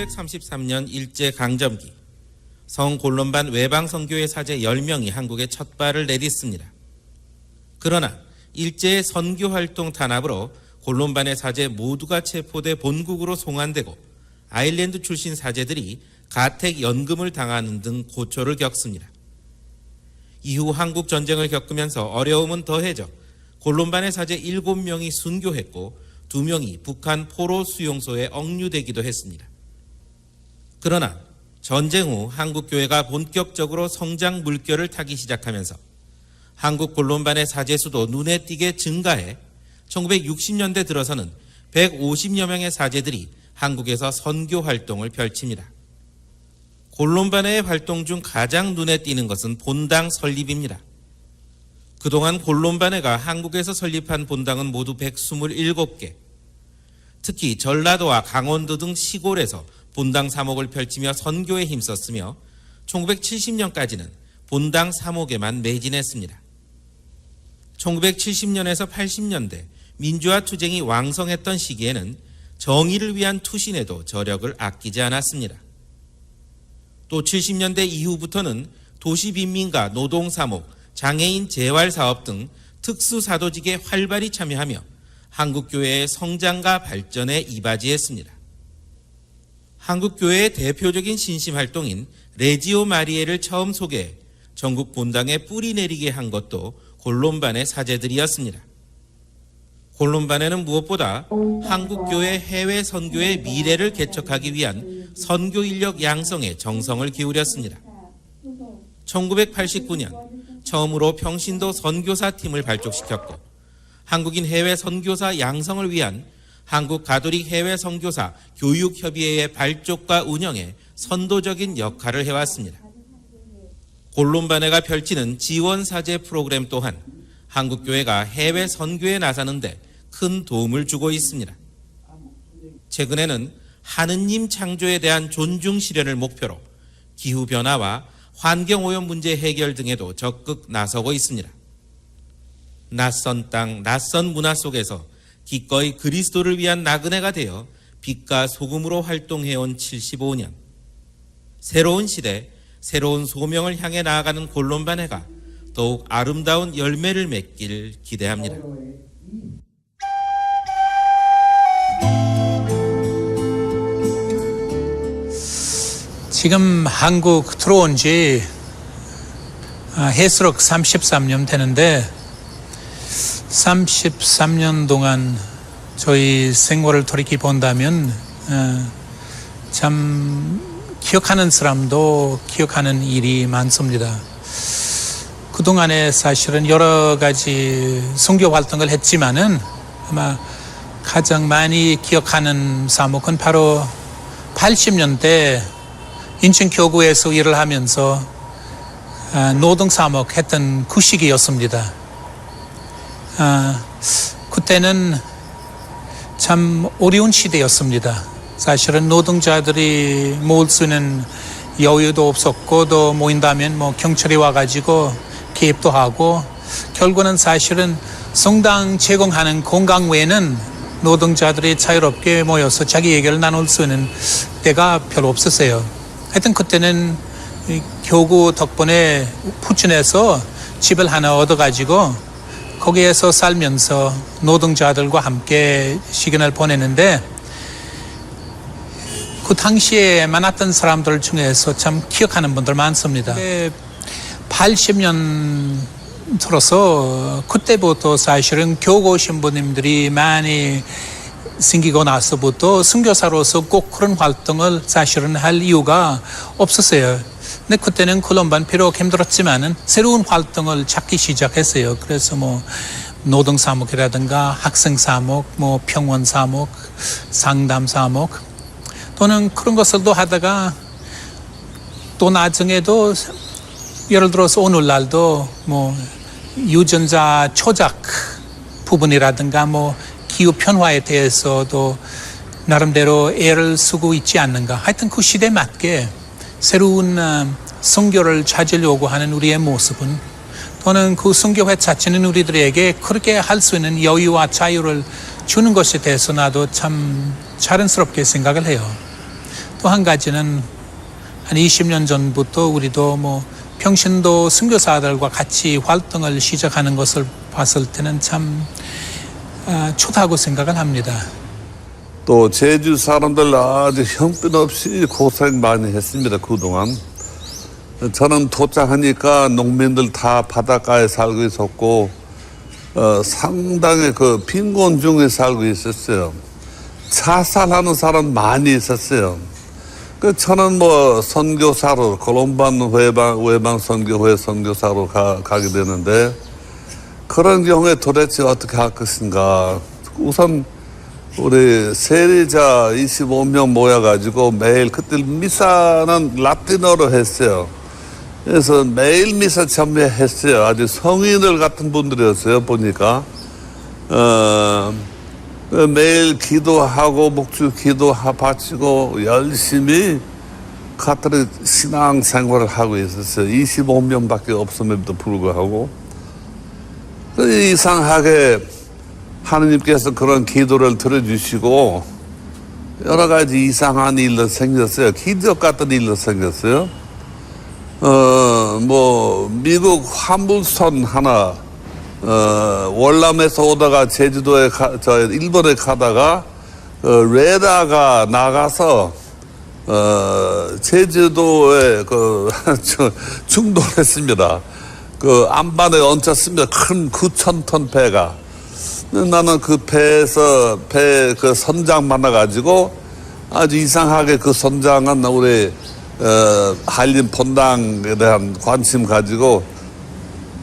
1933년 일제강점기 성골론반 외방선교회 사제 10명이 한국에 첫 발을 내딛습니다. 그러나 일제의 선교활동 탄압으로 골론반의 사제 모두가 체포돼 본국으로 송환되고 아일랜드 출신 사제들이 가택연금을 당하는 등 고초를 겪습니다. 이후 한국 전쟁을 겪으면서 어려움은 더해져 골론반의 사제 7명이 순교했고 2명이 북한 포로 수용소에 억류되기도 했습니다. 그러나 전쟁 후 한국교회가 본격적으로 성장 물결을 타기 시작하면서 한국 골론반의 사제 수도 눈에 띄게 증가해 1960년대 들어서는 150여 명의 사제들이 한국에서 선교 활동을 펼칩니다. 골론반의 활동 중 가장 눈에 띄는 것은 본당 설립입니다. 그동안 골론반회가 한국에서 설립한 본당은 모두 127개. 특히 전라도와 강원도 등 시골에서 본당 사목을 펼치며 선교에 힘썼으며 1970년까지는 본당 사목에만 매진했습니다. 1970년에서 80년대 민주화 투쟁이 왕성했던 시기에는 정의를 위한 투신에도 저력을 아끼지 않았습니다. 또 70년대 이후부터는 도시빈민가 노동사목, 장애인 재활사업 등 특수사도직에 활발히 참여하며 한국교회의 성장과 발전에 이바지했습니다. 한국교회의 대표적인 신심활동인 레지오 마리에를 처음 소개해 전국 본당에 뿌리 내리게 한 것도 골론반의 사제들이었습니다. 골론반에는 무엇보다 한국교회 해외 선교의 미래를 개척하기 위한 선교 인력 양성에 정성을 기울였습니다. 1989년 처음으로 평신도 선교사 팀을 발족시켰고 한국인 해외 선교사 양성을 위한 한국 가톨릭 해외 선교사 교육협의회의 발족과 운영에 선도적인 역할을 해왔습니다. 골론반회가 펼치는 지원사제 프로그램 또한 한국교회가 해외 선교에 나서는데 큰 도움을 주고 있습니다. 최근에는 하느님 창조에 대한 존중 실현을 목표로 기후변화와 환경오염 문제 해결 등에도 적극 나서고 있습니다. 낯선 땅, 낯선 문화 속에서 기꺼이 그리스도를 위한 나그네가 되어 빛과 소금으로 활동해온 75년. 새로운 시대, 새로운 소명을 향해 나아가는 골론반회가 더욱 아름다운 열매를 맺길 기대합니다. 지금 한국 들어온 지 해수록 33년 되는데 33년 동안 저희 생활을 돌이켜 본다면 참 기억하는 사람도 기억하는 일이 많습니다. 그동안에 사실은 여러 가지 선교 활동을 했지만은 아마 가장 많이 기억하는 사목은 바로 80년대 인천교구에서 일을 하면서 노동사목 했던 그 시기였습니다. 그때는 참 어려운 시대였습니다. 사실은 노동자들이 모을 수 있는 여유도 없었고 또 모인다면 경찰이 와가지고 개입도 하고 결국은 사실은 성당 제공하는 공간 외에는 노동자들이 자유롭게 모여서 자기 얘기를 나눌 수 있는 때가 별로 없었어요. 하여튼 그때는 교구 덕분에 푸춘해서 집을 하나 얻어가지고 거기에서 살면서 노동자들과 함께 시간을 보내는데 그 당시에 만났던 사람들 중에서 참 기억하는 분들 많습니다. 80년 들어서 그때부터 사실은 교구 신부님들이 많이 생기고 나서부터 선교사로서 꼭 그런 활동을 사실은 할 이유가 없었어요. 근데 그때는 골론반 비록 힘들었지만은 새로운 활동을 찾기 시작했어요. 그래서 노동사목이라든가 학생사목, 평원사목, 상담사목 또는 그런 것들도 하다가 또 나중에도 예를 들어서 오늘날도 유전자 조작 부분이라든가 기후 변화에 대해서도 나름대로 애를 쓰고 있지 않는가. 하여튼 그 시대에 맞게 새로운 선교를 찾으려고 하는 우리의 모습은 또는 그 선교회 자체는 우리들에게 그렇게 할 수 있는 여유와 자유를 주는 것에 대해서 나도 참 자랑스럽게 생각을 해요. 또 한 가지는 한 20년 전부터 우리도 뭐 평신도 선교사들과 같이 활동을 시작하는 것을 봤을 때는 참 좋다고 생각을 합니다. 또 제주 사람들 아주 형편없이 고생 많이 했습니다. 그동안. 저는 도착하니까 농민들 다 바닷가에 살고 있었고 상당히 그 빈곤 중에 살고 있었어요. 자살하는 사람 많이 있었어요. 저는 뭐 선교사로 콜롬반 외방 선교회 선교사로 가게 되는데 그런 경우에 도대체 어떻게 할 것인가. 우선 우리 세리자 25명 모여가지고 매일 그때 미사는 라틴어로 했어요. 그래서 매일 미사 참여했어요. 아주 성인들 같은 분들이었어요. 보니까 매일 기도하고 목주 기도 바치고 열심히 가톨릭 신앙 생활을 하고 있었어요. 25명밖에 없음에도 불구하고 이상하게 하느님께서 그런 기도를 들어주시고 여러 가지 이상한 일도 생겼어요. 기적 같은 일도 생겼어요. 뭐 미국 화물선 하나 월남에서 오다가 제주도에 일본에 가다가 레다가 나가서 제주도에 충돌했습니다. 그 안반에 얹혔습니다. 큰 9,000톤 배가. 나는 그 배에서 그 선장 만나가지고 아주 이상하게 그 선장은 우리 한림 본당에 대한 관심 가지고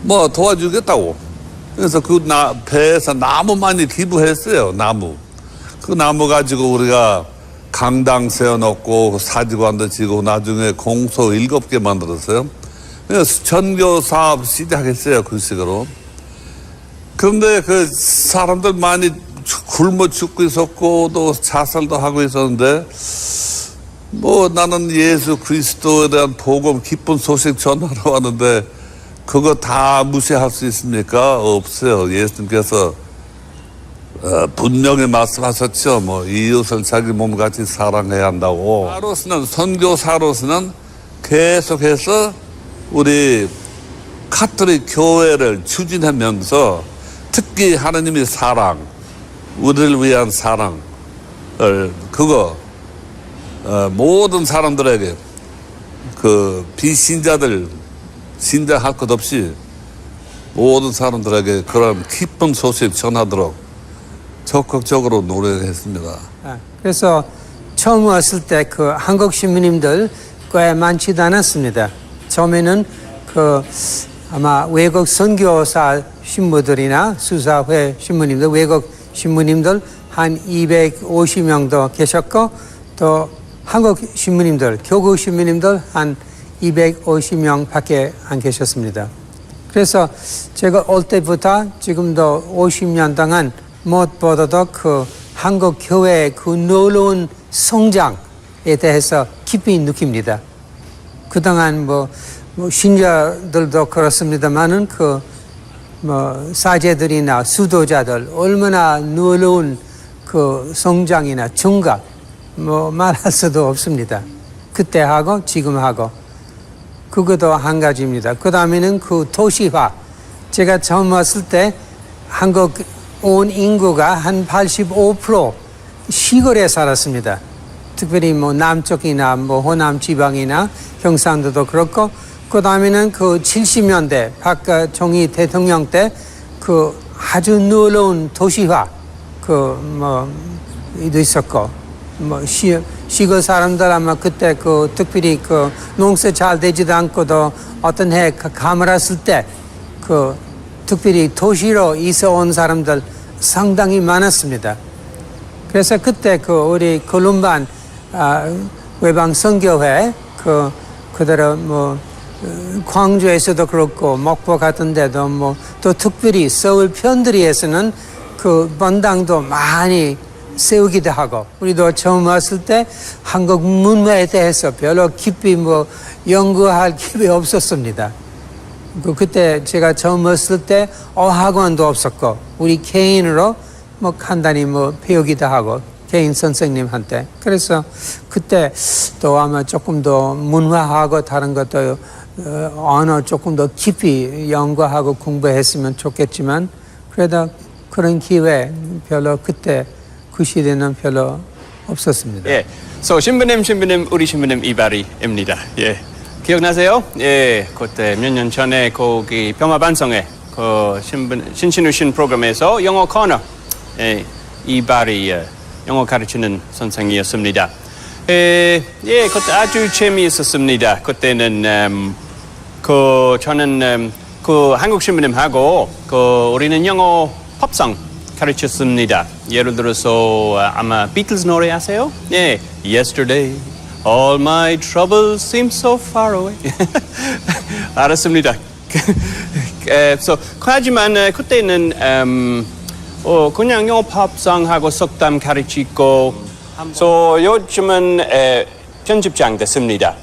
뭐 도와주겠다고. 그래서 그 배에서 나무 많이 기부했어요. 나무. 그 나무 가지고 우리가 강당 세워놓고 사직관도 지고 나중에 공소 7개 만들었어요. 그래서 전교 사업 시작했어요. 그 식으로. 그런데 그 사람들 많이 굶어 죽고 있었고 또 자살도 하고 있었는데 뭐 나는 예수 그리스도에 대한 복음 기쁜 소식 전하러 왔는데 그거 다 무시할 수 있습니까? 없어요. 예수님께서 분명히 말씀하셨죠. 뭐 이웃을 자기 몸같이 사랑해야 한다고. 선교사로서는 계속해서 우리 가톨릭 교회를 추진하면서 특히 하나님의 사랑, 우리를 위한 사랑을 그거 모든 사람들에게 그 비신자들 신자할 것 없이 모든 사람들에게 그런 기쁜 소식 전하도록 적극적으로 노력했습니다. 그래서 처음 왔을 때 그 한국 신부님들 꽤 많지도 않았습니다. 처음에는 그 아마 외국 선교사 신부들이나 수사회 신부님들, 외국 신부님들 한 250명도 계셨고 또 한국 신부님들, 교구 신부님들 한 250명밖에 안 계셨습니다. 그래서 제가 올 때부터 지금도 50년 동안 무엇보다도 그 한국 교회의 그 놀라운 성장에 대해서 깊이 느낍니다. 그동안 뭐 신자들도 그렇습니다만은 사제들이나 수도자들 얼마나 놀라운 그 성장이나 증가 말할 수도 없습니다. 그때 하고 지금 하고 그것도 한 가지입니다. 그 다음에는 그 도시화. 제가 처음 왔을 때 한국 온 인구가 한 85% 시골에 살았습니다. 특별히 뭐 남쪽이나 뭐 호남 지방이나 경상도도 그렇고 그 다음에는 그 70년대 박정희 대통령 때 그 아주 놀라운 도시화 이도 있었고 시골 사람들 아마 그때 그 특별히 그 농사 잘 되지도 않고도 어떤 해 가물었을 때 그 특별히 도시로 이사 온 사람들 상당히 많았습니다. 그래서 그때 그 우리 콜롬반 외방 선교회 그대로 뭐 광주에서도 그렇고 목포 같은 데도 뭐 또 특별히 서울 편들이에서는 그 본당도 많이 세우기도 하고 우리도 처음 왔을 때 한국 문화에 대해서 별로 깊이 뭐 연구할 기회 없었습니다. 그때 제가 처음 왔을 때 어학원도 없었고 우리 개인으로 뭐 간단히 뭐 배우기도 하고 개인 선생님한테. 그래서 그때 또 아마 조금 더 문화하고 다른 것도 언어 조금 더 깊이 연구하고 공부했으면 좋겠지만 그래도 그런 기회 별로 그때 그 시대는 별로 없었습니다. 예. 신부님 우리 신부님 이발이입니다. 예. 기억나세요? 예. 그때 몇 년 전에 거기 병화반성회 그 신신우신 프로그램에서 영어 코너 이발이 영어 가르치는 선생이었습니다. 예, 그때 아주 재미있었습니다. 그때는 저는 그 한국 신부님하고 우리는 영어 팝송 가르쳤습니다. 예를 들어서 아마 비틀즈 노래 아세요? 예, Yesterday, all my troubles seem so far away. 알았습니다. 하지만 그때는 그냥 영어 팝송하고 속담 가르치고 요즘은 편집장 됐습니다.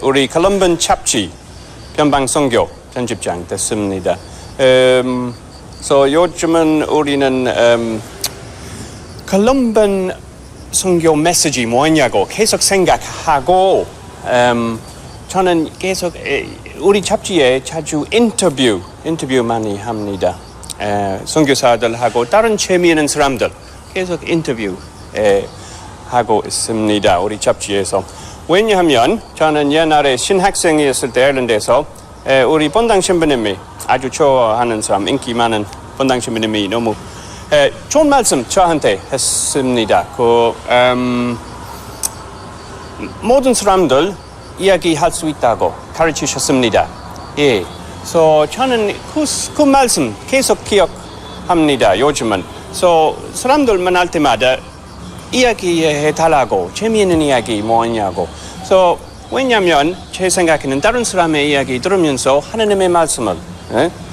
우리 컬럼번 잡지 변방선교 편집장 됐습니다. 요즘은 우리는 컬럼번 선교 메시지 뭐냐고 계속 생각하고 저는 계속 우리 잡지에 자주 인터뷰 많이 합니다. 선교사들하고 다른 재미있는 사람들 계속 인터뷰 하고 있습니다. 우리 잡지에서. 왜냐하면 저는 옛날에 신학생이었을 때 아일랜드에서 우리 본당 신부님이 아주 좋아하는 사람, 인기 많은 본당 신부님이 너무 좋은 말씀 저한테 했습니다. 모든 사람들 이야기할 수 있다고 가르치셨습니다. 예. 저는 그 말씀 계속 기억합니다. 요즘은. 사람들 만날 때마다 이야기해달라고 재미있는 이야기 뭐냐고. 왜냐하면 제 생각에는 다른 사람의 이야기 들으면서 하나님의 말씀을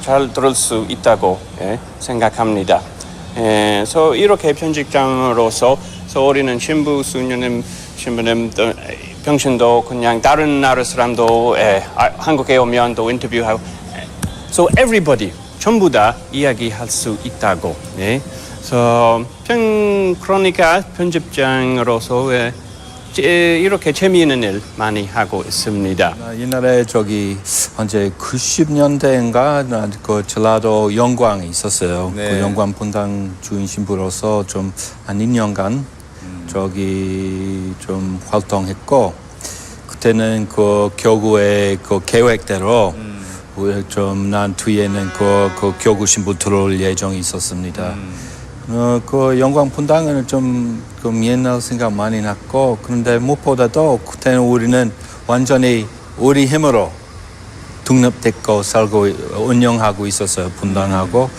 잘 들을 수 있다고 생각합니다. 이렇게 편집장으로서 우리는 신부님 병신도 그냥 다른 나라 사람도 한국에 오면 또 인터뷰하고 everybody 전부 다 이야기할 수 있다고. 그러니까 편집장으로서 이렇게 재미있는 일 많이 하고 있습니다. 옛날에 현재 90년대인가 그 전라도 영광이 있었어요. 네. 그 영광 분당 주인 신부로서 좀 한 2년간 좀 활동했고 그때는 그 교구의 그 계획대로 난 뒤에는 그 교구 신부 들어올 예정이 있었습니다. 그 영광 분당은 좀 옛날 생각 많이 났고 그런데 무엇보다도 그때는 우리는 완전히 우리 힘으로 독립됐고 살고 운영하고 있었어요. 분당하고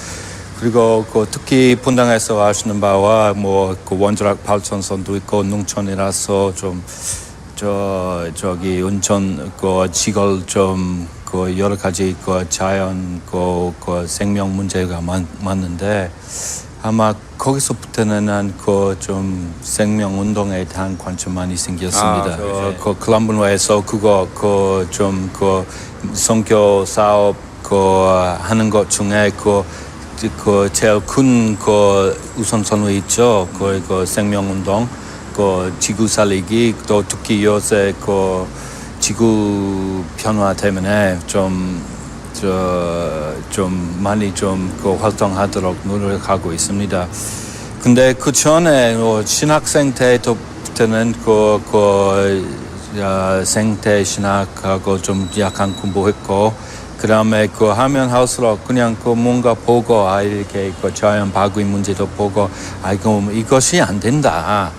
그리고 특히 분당에서 아시는 바와 그 원자력 발전소도 있고 농촌이라서 좀 온천 지걸 여러 가지 자연 생명 문제가 많는데 아마 거기서부터는 좀 생명 운동에 대한 관심 많이 생겼습니다. 클럼번웨에서 선교 사업 하는 것 중에 제일 큰 우선순위 있죠. 생명 운동, 지구 살리기, 또 특히 요새 지구 변화 때문에 좀 많이 활동하도록 노력하고 있습니다. 근데 그 전에 신학생 때부터는 생태 신학하고 좀 약간 공부했고 그 다음에 하면 할수록 그냥 뭔가 보고 이렇게 자연 파괴 문제도 보고 이것이 안 된다.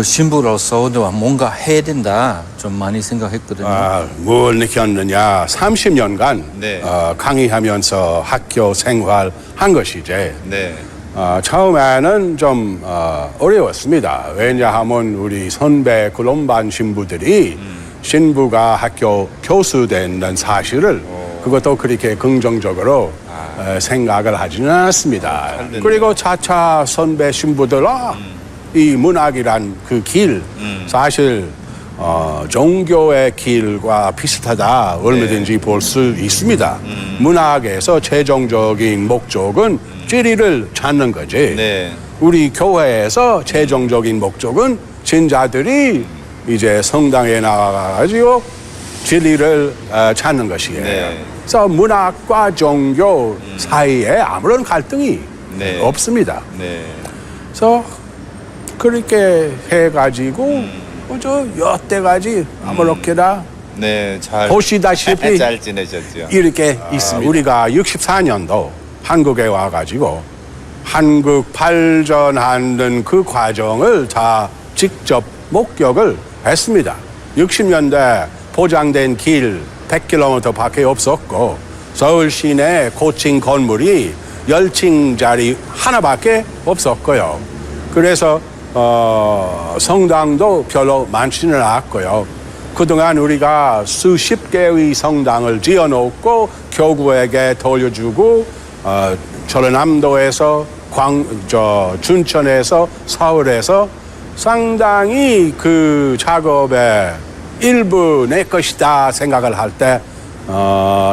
신부로서도 뭔가 해야 된다. 좀 많이 생각했거든요. 뭘 느꼈느냐. 30년간 네. 강의하면서 학교 생활 한 것이지. 네. 처음에는 좀 어려웠습니다. 왜냐하면 우리 선배 클럼번 신부들이 신부가 학교 교수 된다는 사실을 그것도 그렇게 긍정적으로 생각을 하지는 않았습니다. 그리고 차차 선배 신부들 이 문학이란 그 길 사실 종교의 길과 비슷하다 얼마든지 볼 수 있습니다. 문학에서 최종적인 목적은 진리를 찾는 거지. 네. 우리 교회에서 최종적인 목적은 신자들이 이제 성당에 나가가지고 진리를 찾는 것이에요. 네. 그래서 문학과 종교 사이에 아무런 갈등이 네. 없습니다. 네. 그래서 그렇게 해가지고 저 여태까지 아무렇게나 네, 잘 보시다시피 잘 지내셨죠. 이렇게 있습니다. 우리가 64년도 한국에 와가지고 한국 발전하는 그 과정을 다 직접 목격을 했습니다. 60년대 보장된 길 100km 밖에 없었고 서울 시내 고층 건물이 10층짜리 하나밖에 없었고요. 그래서 성당도 별로 많지는 않았고요. 그동안 우리가 수십 개의 성당을 지어놓고 교구에게 돌려주고 전라남도에서 춘천에서 서울에서 상당히 그 작업의 일부 내 것이다 생각을 할 때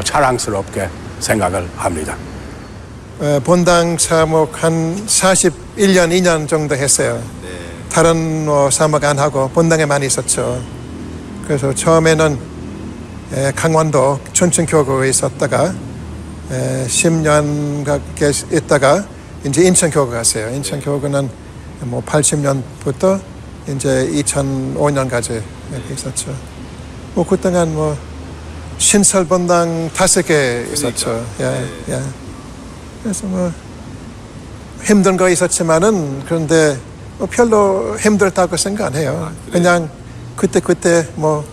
자랑스럽게 생각을 합니다. 본당 사목 한 41년, 2년 정도 했어요. 다른 사목 안 하고 본당에 많이 있었죠. 그래서 처음에는 강원도 춘천교구에 있었다가 10년 가까이 있다가 이제 인천교구 갔어요. 인천교구는 뭐 80년부터 이제 2005년까지 이렇게 있었죠. 뭐 그동안 뭐 신설본당 5개 있었죠. 예. 그래서 뭐 힘든 거 있었지만은 그런데 뭐 별로 힘들다고 생각 안 해요. 그냥 그때 뭐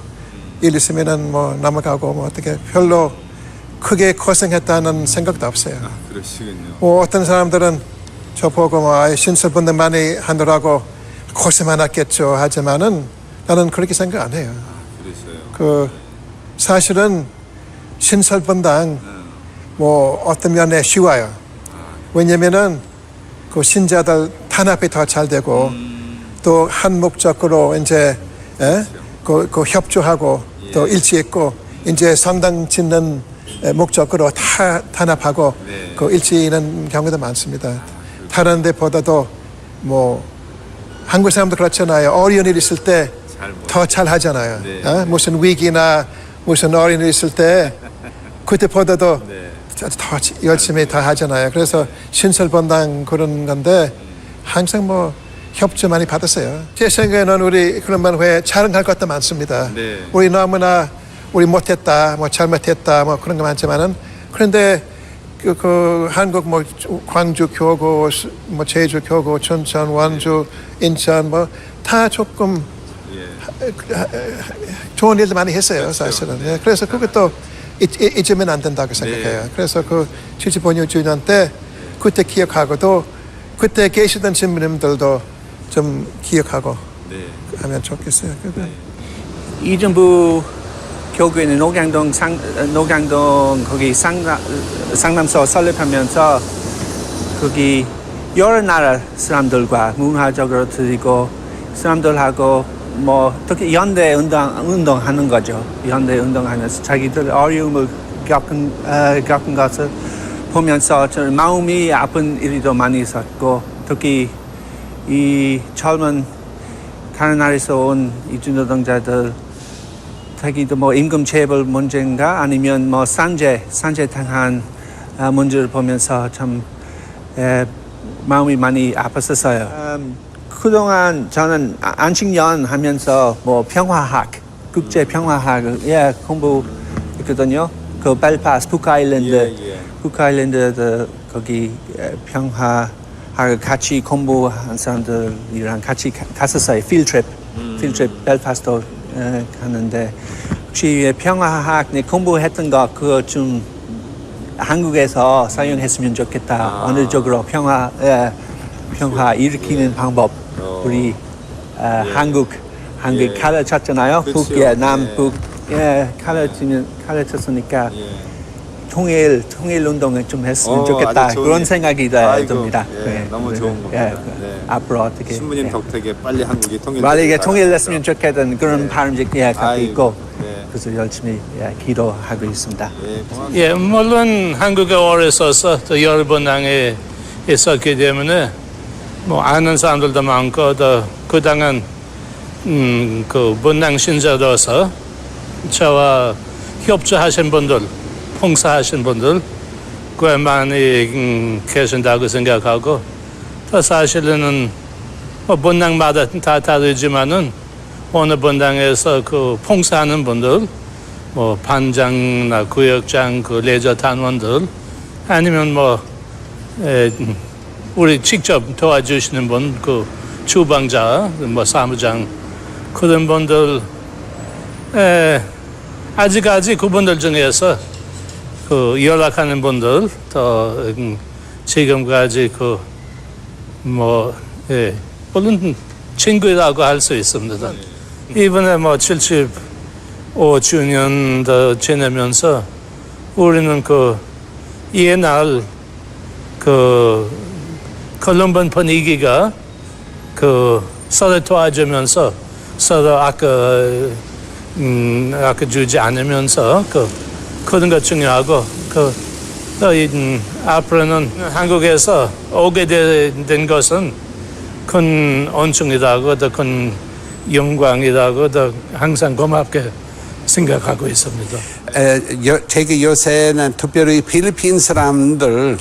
일 있으면은 뭐 넘어가고 뭐 어떻게 별로 크게 고생했다는 생각도 없어요. 그러시군요. 뭐 어떤 사람들은 저 보고 뭐 신설본당 많이 하느라고 고생 많았겠죠 하지만은 나는 그렇게 생각 안 해요. 그러세요. 그 사실은 신설본당 뭐 어떤 면에 쉬워요. 왜냐면은 그 신자들 탄압이 더 잘 되고 또 한 목적으로 이제 그 협조하고 또 일치 있고 이제 성당 짓는 목적으로 다 탄압하고 그 일치 있는 경우도 많습니다. 다른 데보다도 뭐 한국 사람도 그렇잖아요. 어려운 일 있을 때 더 잘 하잖아요. 무슨 위기나 무슨 어려운 일 있을 때 그때보다도 더 열심히 다 하잖아요. 그래서 신설본당 그런 건데 항상 뭐 협조 많이 받았어요. 제 생각에는 우리 그런 말 왜 자랑할 것도 많습니다. 우리 너무나 우리 못했다, 뭐 잘못했다, 뭐 그런 거 많지만은 그런데 그 한국 뭐 광주 교구, 뭐 제주 교구, 춘천, 원주, 인천 뭐 다 조금 좋은 일도 많이 했어요, 사실은. 그래서 그것도 잊으면 안 된다고 생각해요. 그래서 그 75주년 때 그때 기억하고도 그때 계시던 신부님들도 좀 기억하고 하면 좋겠어요. 이정부 교구에는 녹양동 거기 상남소 설립하면서 거기 여러 나라 사람들과 문화적으로 드리고 사람들하고 뭐 특히 연대 운동하는 거죠. 연대 운동하면서 자기들 어려움을 겪은 것을 보면서 저는 마음이 아픈 일이 더 많이 있었고 특히 이 젊은 다른 나라에서 온 이주노동자들 자기도 뭐 임금 체불 문제인가 아니면 뭐 산재 당한 문제를 보면서 참 마음이 많이 아팠었어요. 그동안 저는 안식년 하면서 뭐 평화학, 국제 평화학 공부했거든요. 그 벨파스 북아일랜드 거기 평화학을 같이 공부한 사람들이랑 같이 갔었어요. 필트립 벨파스도 갔는데 혹시 평화학 공부했던 거 그거 좀 한국에서 사용했으면 좋겠다. 어느 쪽으로 평화 일으키는 방법 우리 한국 가르쳤잖아요. 북, 남북 가르쳤으니까 통일 운동을 좀 했으면 좋겠다. 아주 좋은 그런 일. 생각이 아이고, 듭니다. 예, 너무 좋은 겁니다. 예, 네. 앞으로 어떻게 신부님 덕택에 빨리 한국이 통일. 만약에 통일됐으면 좋겠다는 그런 바람이 갖고 아이고, 있고 네. 그래서 열심히 기도하고 있습니다. 예, 고맙습니다. 예, 물론 한국에 오래 있어서 또 여러 번당에 있었기 때문에 뭐 아는 사람들도 많고 또 그 당은 그 분당 신자로서 저와 협조하신 분들, 봉사하신 분들 꽤 많이 계신다고 생각하고 또 사실은 뭐 분당마다 다 다르지만은 어느 분당에서 그 봉사하는 분들 뭐 반장이나 구역장, 그 레저 단원들 아니면 뭐 우리 직접 도와주시는 분, 그 주방자, 뭐 사무장 그런 분들 아직까지 그분들 중에서 그 연락하는 분들 또 지금까지 그 뭐 물론 친구라고 할 수 있습니다. 이번에 뭐 75주년도 지내면서 우리는 그 옛날 그 컬럼번 분위기가 그 서로 도와주면서 서로 아껴주지 않으면서 그런 거 중요하고 앞으로는 한국에서 오게 된 것은 큰恩寵이라고 더 큰 영광이라고 더 항상 고맙게 생각하고 있습니다. 제가 요새는 특별히 필리핀 사람들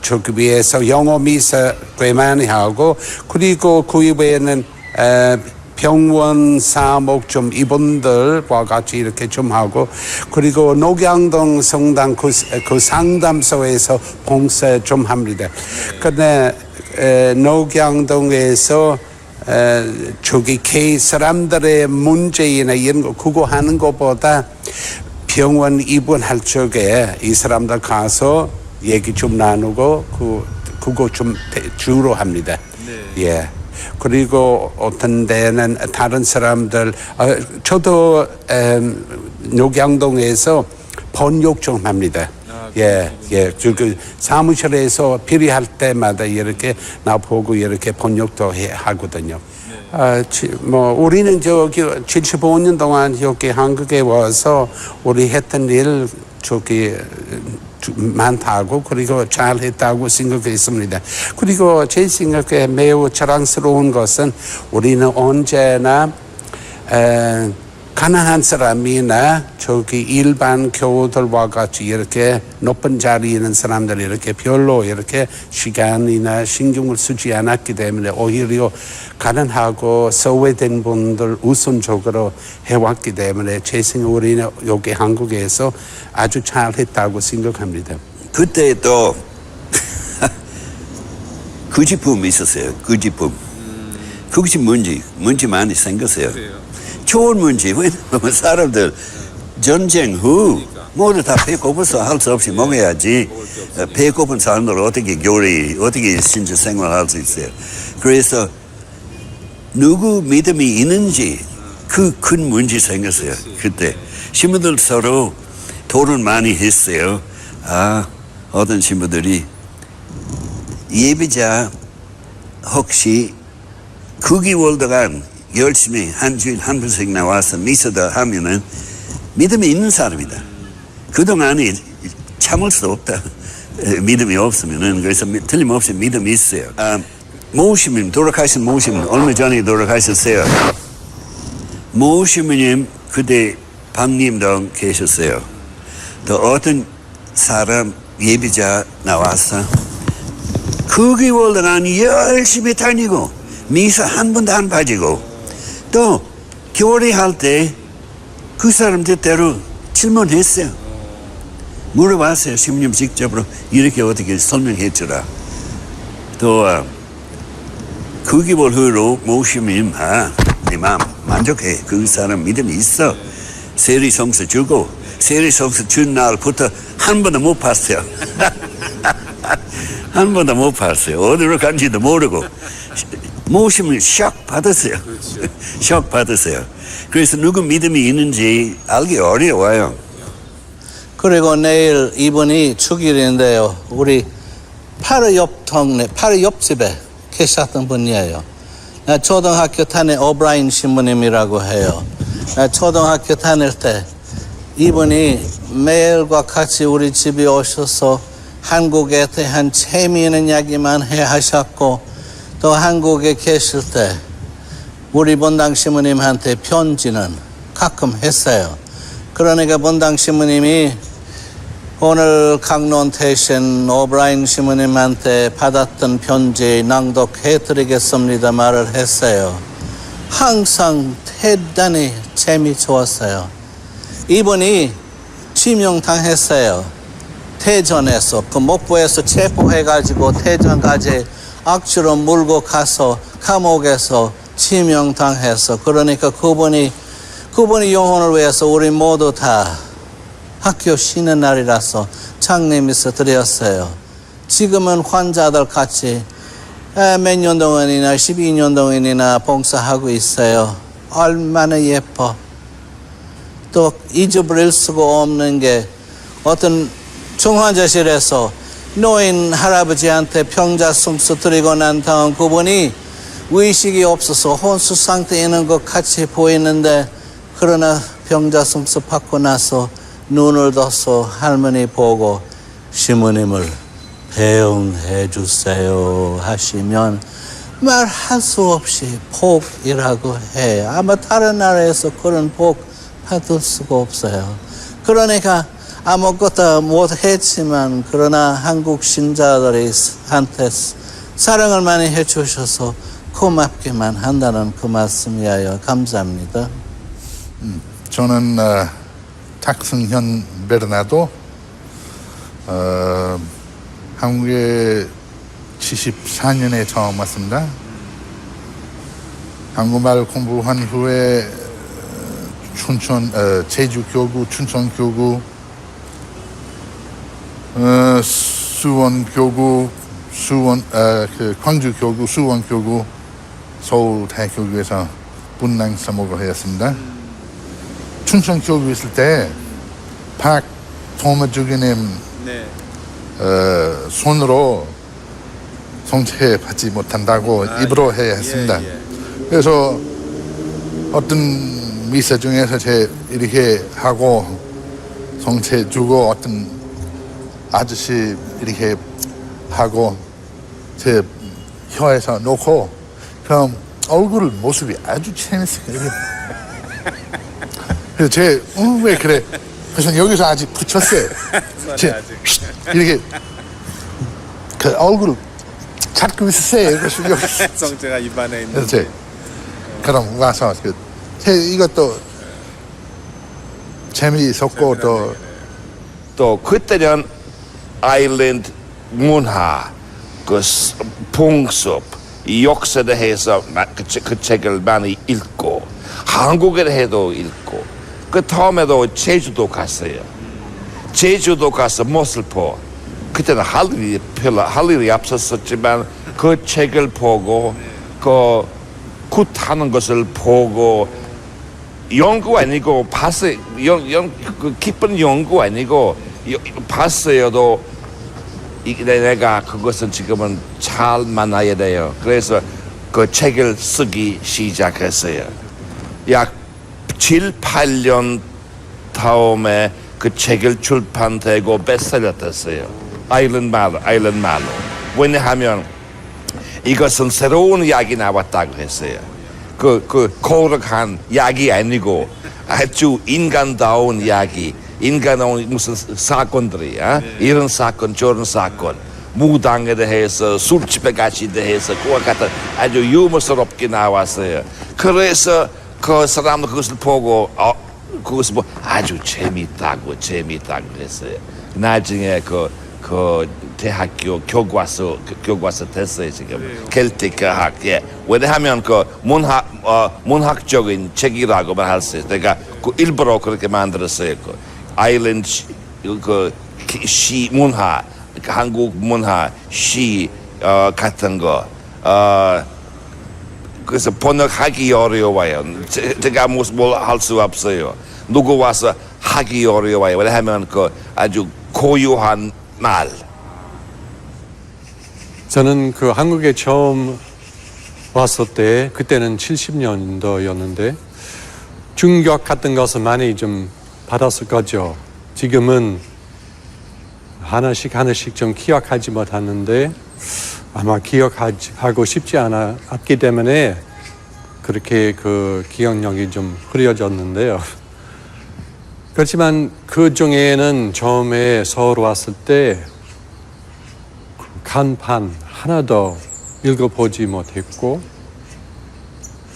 저기 위해서 영어 미사 꽤 많이 하고 그리고 그 이외에는 병원 사목 좀 이분들과 같이 이렇게 좀 하고 그리고 녹양동 성당 그 상담소에서 봉사 좀 합니다. 근데 녹양동에서 저기 사람들의 문제나 이런 거 그거 하는 것보다 병원 입원할 적에 이 사람들 가서 얘기 좀 나누고 그거 좀 주로 합니다. 네. 예. 그리고 어떤 데는 다른 사람들 저도 녹양동에서 번역 좀 합니다. 예. 그 사무실에서 필요할 때마다 이렇게 나보고 이렇게 번역도 하거든요. 뭐 우리는 저기 75년 동안 여기 한국에 와서 우리 했던 일 저기 많다고 그리고 잘했다고 생각했습니다. 그리고 제 생각에 매우 자랑스러운 것은 우리는 언제나 가난한 사람이나 저기 일반 교우들과 같이 이렇게 높은 자리에 있는 사람들 이렇게 별로 이렇게 시간이나 신경을 쓰지 않았기 때문에 오히려 가난하고 소외된 분들 우선적으로 해왔기 때문에 제 생각에 우리는 여기 한국에서 아주 잘했다고 생각합니다. 그때 또 구지품이 있었어요. 구지품. 그것이 문제 많이 생겼어요. 좋은 문제. 왜냐면 사람들 전쟁 후 모두 다 배고파서 할 수 없이 먹어야지. 배고픈 사람들 어떻게 어떻게 진짜 생활할 수 있어요. 그래서 누구 믿음이 있는지 그 큰 문제 생겼어요. 그때 신부들 서로 토론 많이 했어요. 어떤 신부들이 예비자 혹시 9개월 동안 열심히 한 주일 한 번씩 나와서 미사도 하면은 믿음이 있는 사람이다. 그동안에 참을 수 없다. 믿음이 없으면은 그래서 틀림없이 믿음이 있어요. 모시님 돌아가신 모시님 얼마 전에 돌아가셨어요. 모시님 그때 방님도 계셨어요. 또 어떤 사람 예비자 나와서 9개월 동안 열심히 다니고 미사 한 번도 안 빠지고 또 교리할 때 그 사람 뜻대로 질문했어요. 물어봤어요. 신부님 직접으로 이렇게 어떻게 설명해 주라. 또 9개월 후로 모시면 네 마음 만족해. 그 사람 믿음이 있어. 세리성서 주고 세리성서 준 날부터 한 번도 못 봤어요. 한 번도 못 봤어요. 어디로 간지도 모르고 모시면 샥 받았어요. 샥 받았어요. 그래서 누구 믿음이 있는지 알기 어려워요. 그리고 내일 이분이 축일인데요. 우리 바로 옆 동네, 바로 옆집에 계셨던 분이에요. 나 초등학교 다닐 오브라인 신부님이라고 해요. 나 초등학교 다닐 때 이분이 매일과 같이 우리 집에 오셔서 한국에 대한 재미있는 이야기만 하셨고 또 한국에 계실 때 우리 본당 신부님한테 편지는 가끔 했어요. 그러니까 본당 신부님이 오늘 강론 대신 오브라인 신부님한테 받았던 편지 낭독해드리겠습니다 말을 했어요. 항상 대단히 재미좋았어요. 이분이 지명당했어요. 대전에서 그 목포에서 체포해가지고 대전까지 악취로 물고 가서 감옥에서 지명당해서 그러니까 그분이 영혼을 위해서 우리 모두 다 학교 쉬는 날이라서 장례미사 드렸어요. 지금은 환자들 같이 몇 년 동안이나 12년 동안이나 봉사하고 있어요. 얼마나 예뻐. 또 잊어버릴 수가 없는 게 어떤 중환자실에서 노인 할아버지한테 병자승수 드리고 난 다음 그분이 의식이 없어서 혼수 상태에 있는 것 같이 보이는데 그러나 병자승수 받고 나서 눈을 떠서 할머니 보고 시모님을 배웅해 주세요 하시면 말할 수 없이 복이라고 해요. 아마 다른 나라에서 그런 복 받을 수가 없어요. 그러니까 아무것도 못했지만 그러나 한국 신자들한테 사랑을 많이 해주셔서 고맙게만 한다는 그 말씀이에요. 감사합니다. 저는 탁승현 베르나도 한국에 74년에 처음 왔습니다. 한국말 공부한 후에 제주교구, 춘천교구, 수원교구, 광주교구, 수원교구, 서울대학교에서 분당 사목을 하였습니다. 춘천교구 있을 때 박도마주교님 손으로 성체 받지 못한다고 입으로 해야 했습니다. 그래서 어떤 미사 중에서 제 이렇게 하고 성체 주고 어떤 아저씨 이렇게 하고 제 혀에서 놓고 그럼 얼굴 모습이 아주 재밌어요. 그래서 제 왜 그래? 그래서 여기서 아직 붙였어요. 이렇게 그 얼굴 찾고 있었어요. 그래서 여기 성체가 입안에 있는. 그래서 그럼 와서 이것도 재미있었고 또 그때는 아일랜드 문화, 그 풍습, 역사에 대해서 그 책을 많이 읽고 한국에 대해서도 읽고 그 다음에도 제주도 갔어요. 제주도 가서 모슬포 그때는 할 일이 없었지만 그 책을 보고 그 굿하는 것을 보고 연구 아니고 봤어요. 그 기쁜 연구 아니고 봤어요도 내가 그것은 지금은 잘 만나야 돼요. 그래서 그 책을 쓰기 시작했어요. 약 7, 8년 다음에 그 책을 출판되고 베스트셀러 됐어요. 아일랜드 말로. 왜냐하면 이것은 새로운 이야기 나왔다고 했어요. 그 고락한 이야기 아니고 아주 인간다운 이야기. 인간다운 무슨 사건들이 이런 사건 저런 사건 무당에 대해서 술집에 같이 대해서 그와 같은 아주 유머스럽게 나왔어요. 그래서 그 사람도 그것을 보고 그것을 아주 재미있다고 했어요. 나중에 그 대학교 교과서 됐어요 지금. 켈틱학. 왜냐하면 그 문학적인 책이라고만 할 수 있어요. 내가 그 일부러 그렇게 만들었어요. 그 아일랜드 시 문화, 한국 문화 시 같은 거. 그래서 번역하기 어려워요. 제가 뭘 할 수 없어요. 누구 와서 하기 어려워요. 왜냐하면 그 아주 고유한 날. 저는 그 한국에 처음 왔을 때 그때는 70년도였는데 충격 같은 것을 많이 좀 받았을 거죠. 지금은 하나씩 좀 기억하지 못하는데 아마 기억하고 싶지 않았기 때문에 그렇게 그 기억력이 좀 흐려졌는데요. 그렇지만 그 중에는 처음에 서울 왔을 때 간판 하나도 읽어보지 못했고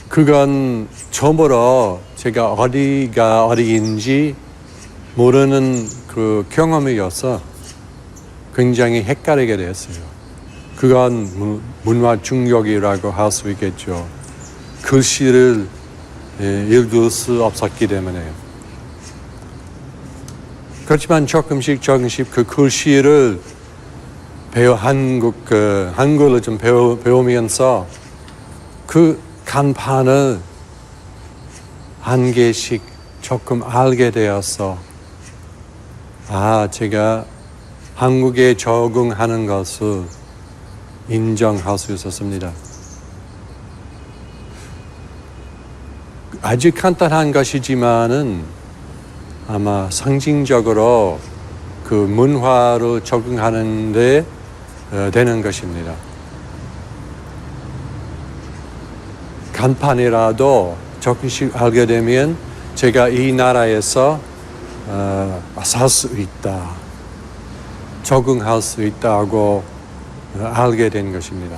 그건 처음으로 제가 어디가 어디인지 모르는 그 경험이어서 굉장히 헷갈리게 됐어요. 그건 문화 충격이라고 할 수 있겠죠. 글씨를 읽을 수 없었기 때문에. 그렇지만 조금씩 그 글씨를 한글을 좀 배우면서 그 간판을 한 개씩 조금 알게 되어서 제가 한국에 적응하는 것을 인정할 수 있었습니다. 아주 간단한 것이지만은 아마 상징적으로 그 문화를 적응하는 데 되는 것입니다. 간판이라도 조금씩 알게 되면 제가 이 나라에서 살 수 있다, 적응할 수 있다고 알게 된 것입니다.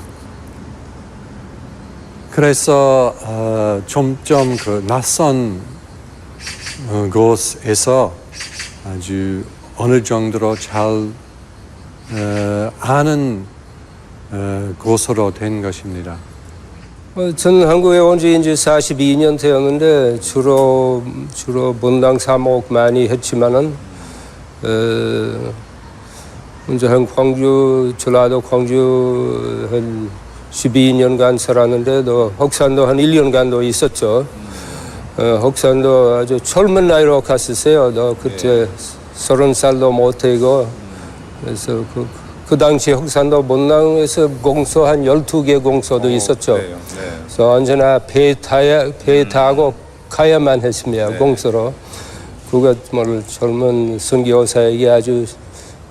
그래서 점점 그 낯선 곳에서 아주 어느 정도로 잘 아는 곳으로 된 것입니다. 저는 한국에 온 지 이제 42년 되었는데 주로 분당 사목 많이 했지만은 이제 한 광주 전라도 광주 한 12년간 살았는데 혹산도 한 1년간도 있었죠. 혹산도 아주 젊은 나이로 갔었어요. 그때 30살도 못 되고 그래서 그 당시 혹산도 분당에서 공소 한 12개 공소도 있었죠. 그래서 언제나 배 타고 가야만 했습니다. 공소로. 그것 젊은 선교사에게 아주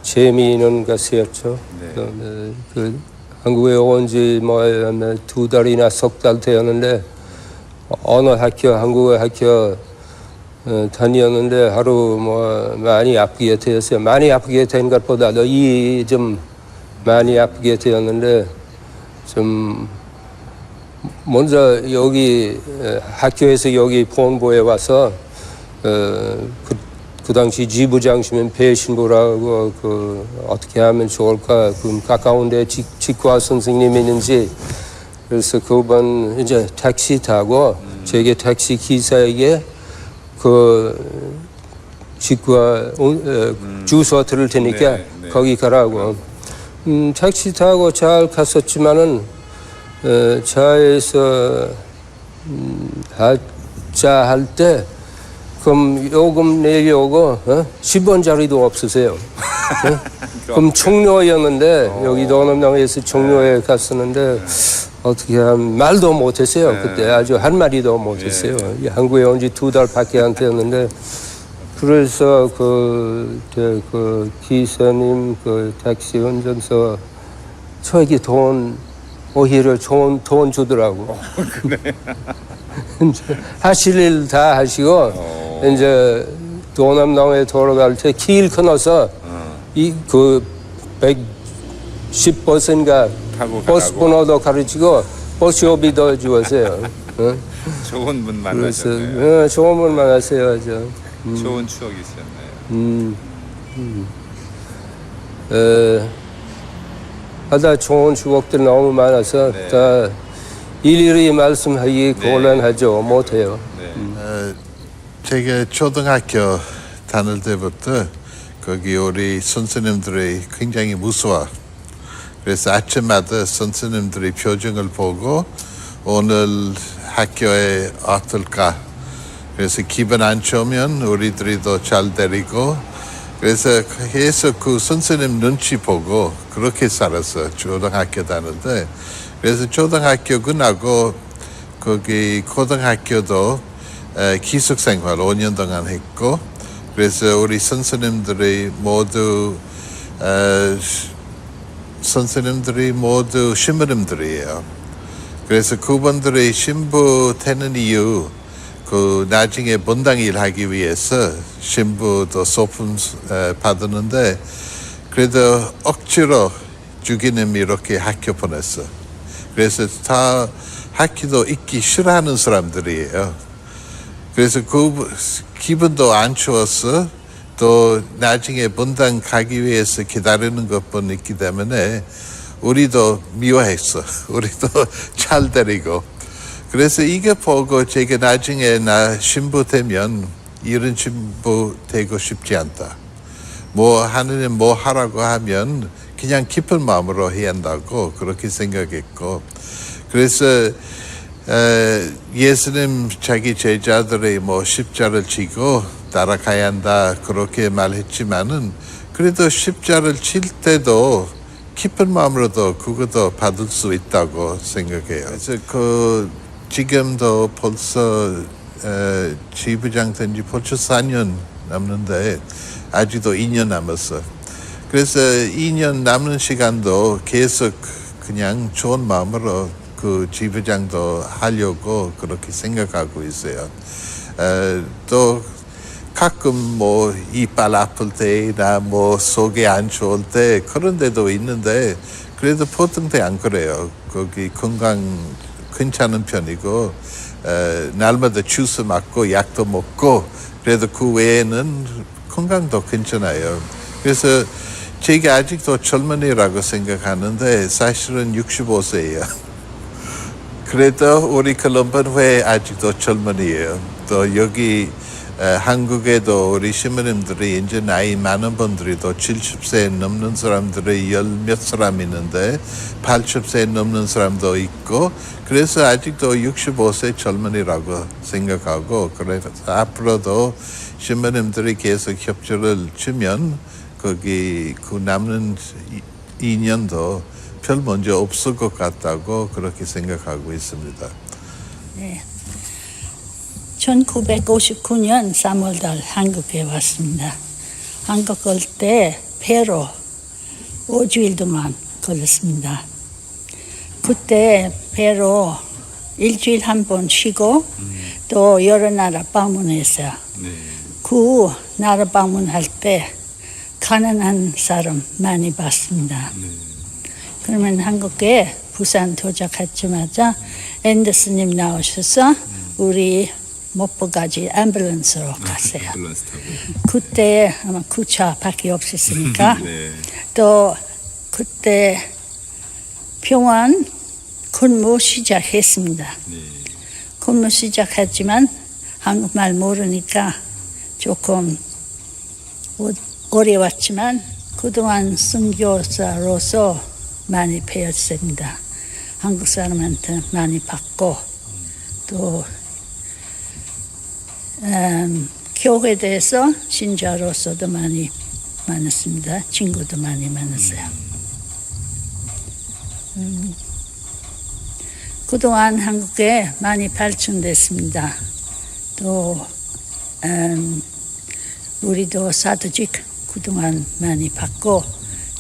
재미있는 것이었죠. 그 한국에 온 지 2달이나 석 달 되었는데 언어 학교, 한국어 학교 다녔는데 하루 많이 아프게 되었어요. 많이 아프게 된 것보다도 좀 많이 아프게 되었는데 좀 먼저 여기 학교에서 여기 본부에 와서 그 당시 지부장님은 배신부라고 어떻게 하면 좋을까 가까운데 치과 선생님이 있는지 그래서 그분 이제 택시 타고 제게 택시 기사에게 그 치과 주소 들을 테니까 거기 가라고 택시 타고 잘 갔었지만은 차에서 하자 할 때 그럼 요금 내려고 10원짜리도 없으세요. 그럼 총료였는데 여기 도남동에서 총료에 갔었는데 어떻게 하면 말도 못했어요. 그때 아주 한마디도 못했어요. 한국에 온 지 2달밖에 안 되었는데 그래서 그 기사님 그 택시 운전서 저에게 오히려 좋은 돈 주더라고. 하실 일 다 하시고 이제 도남동에 돌아갈 때 길 끊어서 그 110버스인가 버스 번호도 가르치고 버스요비도 주었어요. 좋은 분 만나셨네요. 좋은 분 만났어요. 좋은 추억이셨네요. 하다 좋은 추억들 너무 많아서 다 일일이 말씀하기 곤란하죠. 못해요. 제가 초등학교 다닐 때부터 거기 우리 선생님들이 굉장히 무서워. 그래서 아침마다 선생님들이 표정을 보고 오늘 학교에 어떨까. 그래서 기분 안 좋으면 우리들이 더 잘 데리고 그래서 계속 그 선생님 눈치 보고 그렇게 살았어. 초등학교 다는데. 그래서 초등학교 끝나고 거기 고등학교도 기숙생활 5년 동안 했고, 그래서 우리 선생님들이 모두 신부님들이에요. 그래서 그분들이 신부 되는 이유, 그 나중에 본당 일하기 위해서 신부도 소품 받았는데, 그래도 억지로 주기님이 이렇게 학교 보냈어. 그래서 다 학교도 있기 싫어하는 사람들이에요. 그래서 그 기분도 안 좋았어. 또 나중에 본당 가기 위해서 기다리는 것뿐 있기 때문에 우리도 미워했어. 우리도 잘 데리고. 그래서 이거 보고 제가 나중에 나 신부 되면 이런 신부 되고 싶지 않다. 뭐 하느님 뭐 하라고 하면 그냥 깊은 마음으로 해야 한다고 그렇게 생각했고, 그래서 예수님 자기 제자들이 뭐 십자를 지고 따라가야 한다 그렇게 말했지만은, 그래도 십자를 칠 때도 깊은 마음으로도 그것도 받을 수 있다고 생각해요. 그래서 지금도 벌써 지부장 된 지 벌써 4년 남는데 아직도 2년 남았어. 그래서 2년 남는 시간도 계속 그냥 좋은 마음으로 그 지부장도 하려고 그렇게 생각하고 있어요. 또 가끔 뭐 이빨 아플 때나 뭐 속이 안 좋을 때 그런 데도 있는데, 그래도 보통 때 안 그래요. 거기 건강 괜찮은 편이고, 날마다 주스 맞고 약도 먹고, 그래도 그 외에는 건강도 괜찮아요. 그래서 제가 아직도 젊은이라고 생각하는데 사실은 65세예요. 그래도 우리 콜롬비아는 왜 아직도 젊은이에요. 또 여기 한국에도 우리 시민님들이 이제 나이 많은 분들이 또 70세 넘는 사람들이 열 몇 사람 있는데 80세 넘는 사람도 있고, 그래서 아직도 65세 젊은이라고 생각하고, 그래서 앞으로도 시민님들이 계속 협조를 주면 거기 그 남는 2년도 별 문제 없을 것 같다고 그렇게 생각하고 있습니다. 네. 1959년 3월달 한국에 왔습니다. 한국 올 때 배로 5주일 동안 걸렸습니다. 그때 배로 일주일 한 번 쉬고 또 여러 나라 방문했어요. 그 나라 방문할 때 가난한 사람 많이 봤습니다. 그러면 한국에 부산 도착하자마자 앤더슨님 나오셔서 우리 목포까지 앰뷸런스로 갔어요. 그때 아마 9차밖에 없었으니까 또 그때 병원 근무 시작했습니다. 근무 시작했지만 한국말 모르니까 조금 어려웠지만 그동안 선교사로서 많이 배웠습니다. 한국 사람한테 많이 받고 또 교회에 대해서 신자로서도 많이 많았습니다. 친구도 많이 많았어요. 그동안 한국에 많이 발전됐습니다. 또 우리도 사도직 그동안 많이 받고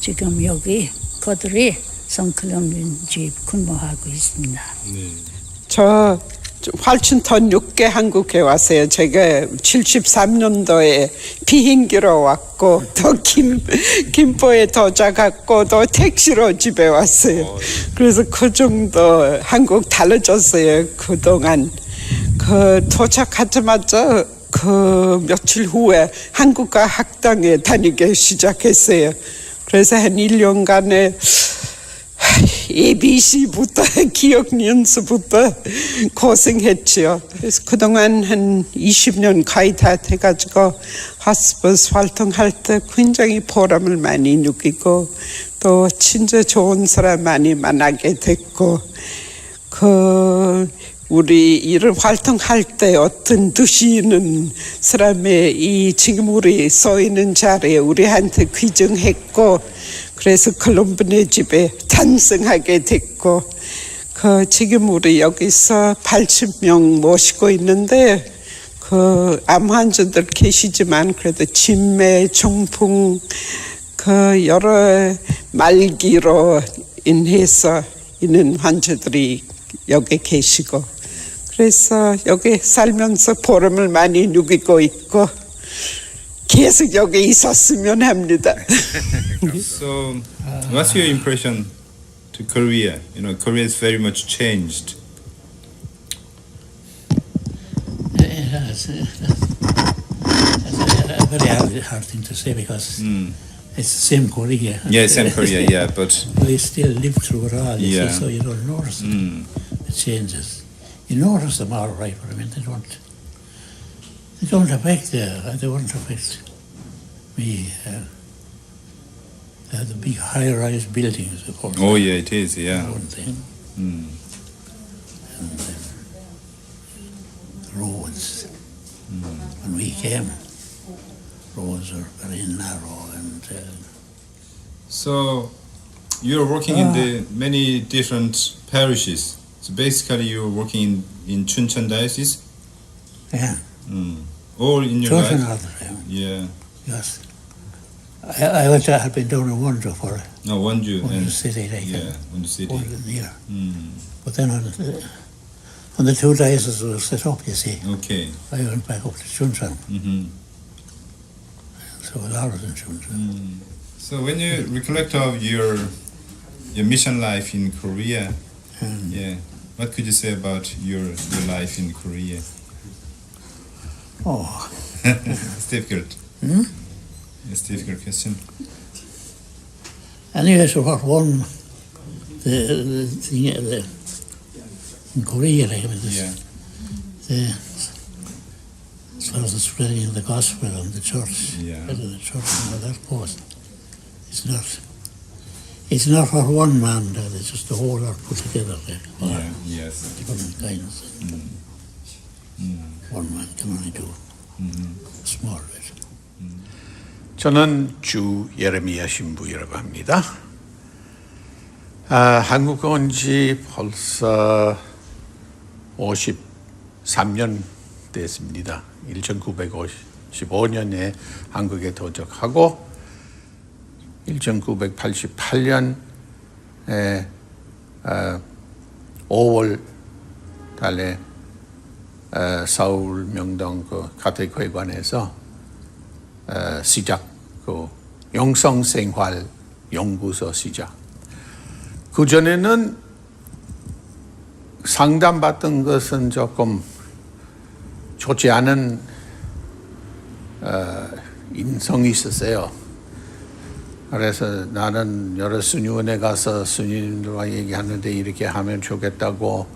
지금 여기 그들이 성클럽집 근무하고 있습니다. 저 활춘턴 6개 한국에 왔어요. 제가 73년도에 비행기로 왔고 또 김포에 도착했고 또 택시로 집에 왔어요. 그래서 그 정도 한국 달라졌어요. 그동안 도착하자마자 그 며칠 후에 한국과 학당에 다니기 시작했어요. 그래서 한 1년간에 ABC부터 기억 연습부터 고생했지요. 그래서 그동안 한 20년 거의 다 돼가지고 호스피스 활동할 때 굉장히 보람을 많이 느끼고 또 진짜 좋은 사람 많이 만나게 됐고 우리 이를 활동할 때 어떤 뜻이 있는 사람의 이 지금 우리 서 있는 자리에 우리한테 귀정했고 그래서 콜롬브네 집에 탄생하게 됐고 그 지금 우리 여기서 80명 모시고 있는데 그 암 환자들 계시지만 그래도 진매, 중풍 그 여러 말기로 인해서 있는 환자들이 여기 계시고 그래서 여기 살면서 보람을 많이 누리고 있고 계속 여기 있었으면 합니다. So, what's your impression to Korea? You know, Korea is very much changed. That's a very hard thing to say because it's the same Korea. Yeah, same Korea, yeah, but we still live through it all, you Yeah. see, so you don't notice the changes. You notice them all right, but I mean, they don't affect, they won't affect me. The big high-rise buildings, of course. oh yeah, it is, yeah. One thing. Mm. And roads. When we came, roads were very narrow and So, you're working in the many different parishes. So basically, you're working in Chuncheon Diocese. yeah, All in your Chuncheon life. all the time. Yeah. Yes. I've been down in Wonju for No, Wonju Wonju and city, like yeah, Wonju City. more than a year. Mm. But then when the two dioceses were set up, you see, Okay. I went back up to Chuncheon. Mm-hmm. So I was in Chuncheon. So when you recollect of your mission life in Korea, yeah, what could you say about your life in Korea? Oh. It's difficult. Hmm? It's a difficult question. Anyway, so what won the thing in Korea, like, I mean, as far as the spreading of the gospel and the church, Yeah. the church and all that goes, it's not what one man does, it's just the whole lot put together, like, Yeah, yes. different kinds. One man can only do a small bit. 저는 주 예레미야 신부이라고 합니다. 한국 온 지 벌써 53년 됐습니다. 1955년에 한국에 도착하고 1988년에 5월 달에 서울 명동 그 가톨릭회관에서 시작 그 영성생활 연구소 시작. 그 전에는 상담받던 것은 조금 좋지 않은 인성이 있었어요. 그래서 나는 여러 수녀원에 가서 수녀님들과 얘기하는데 이렇게 하면 좋겠다고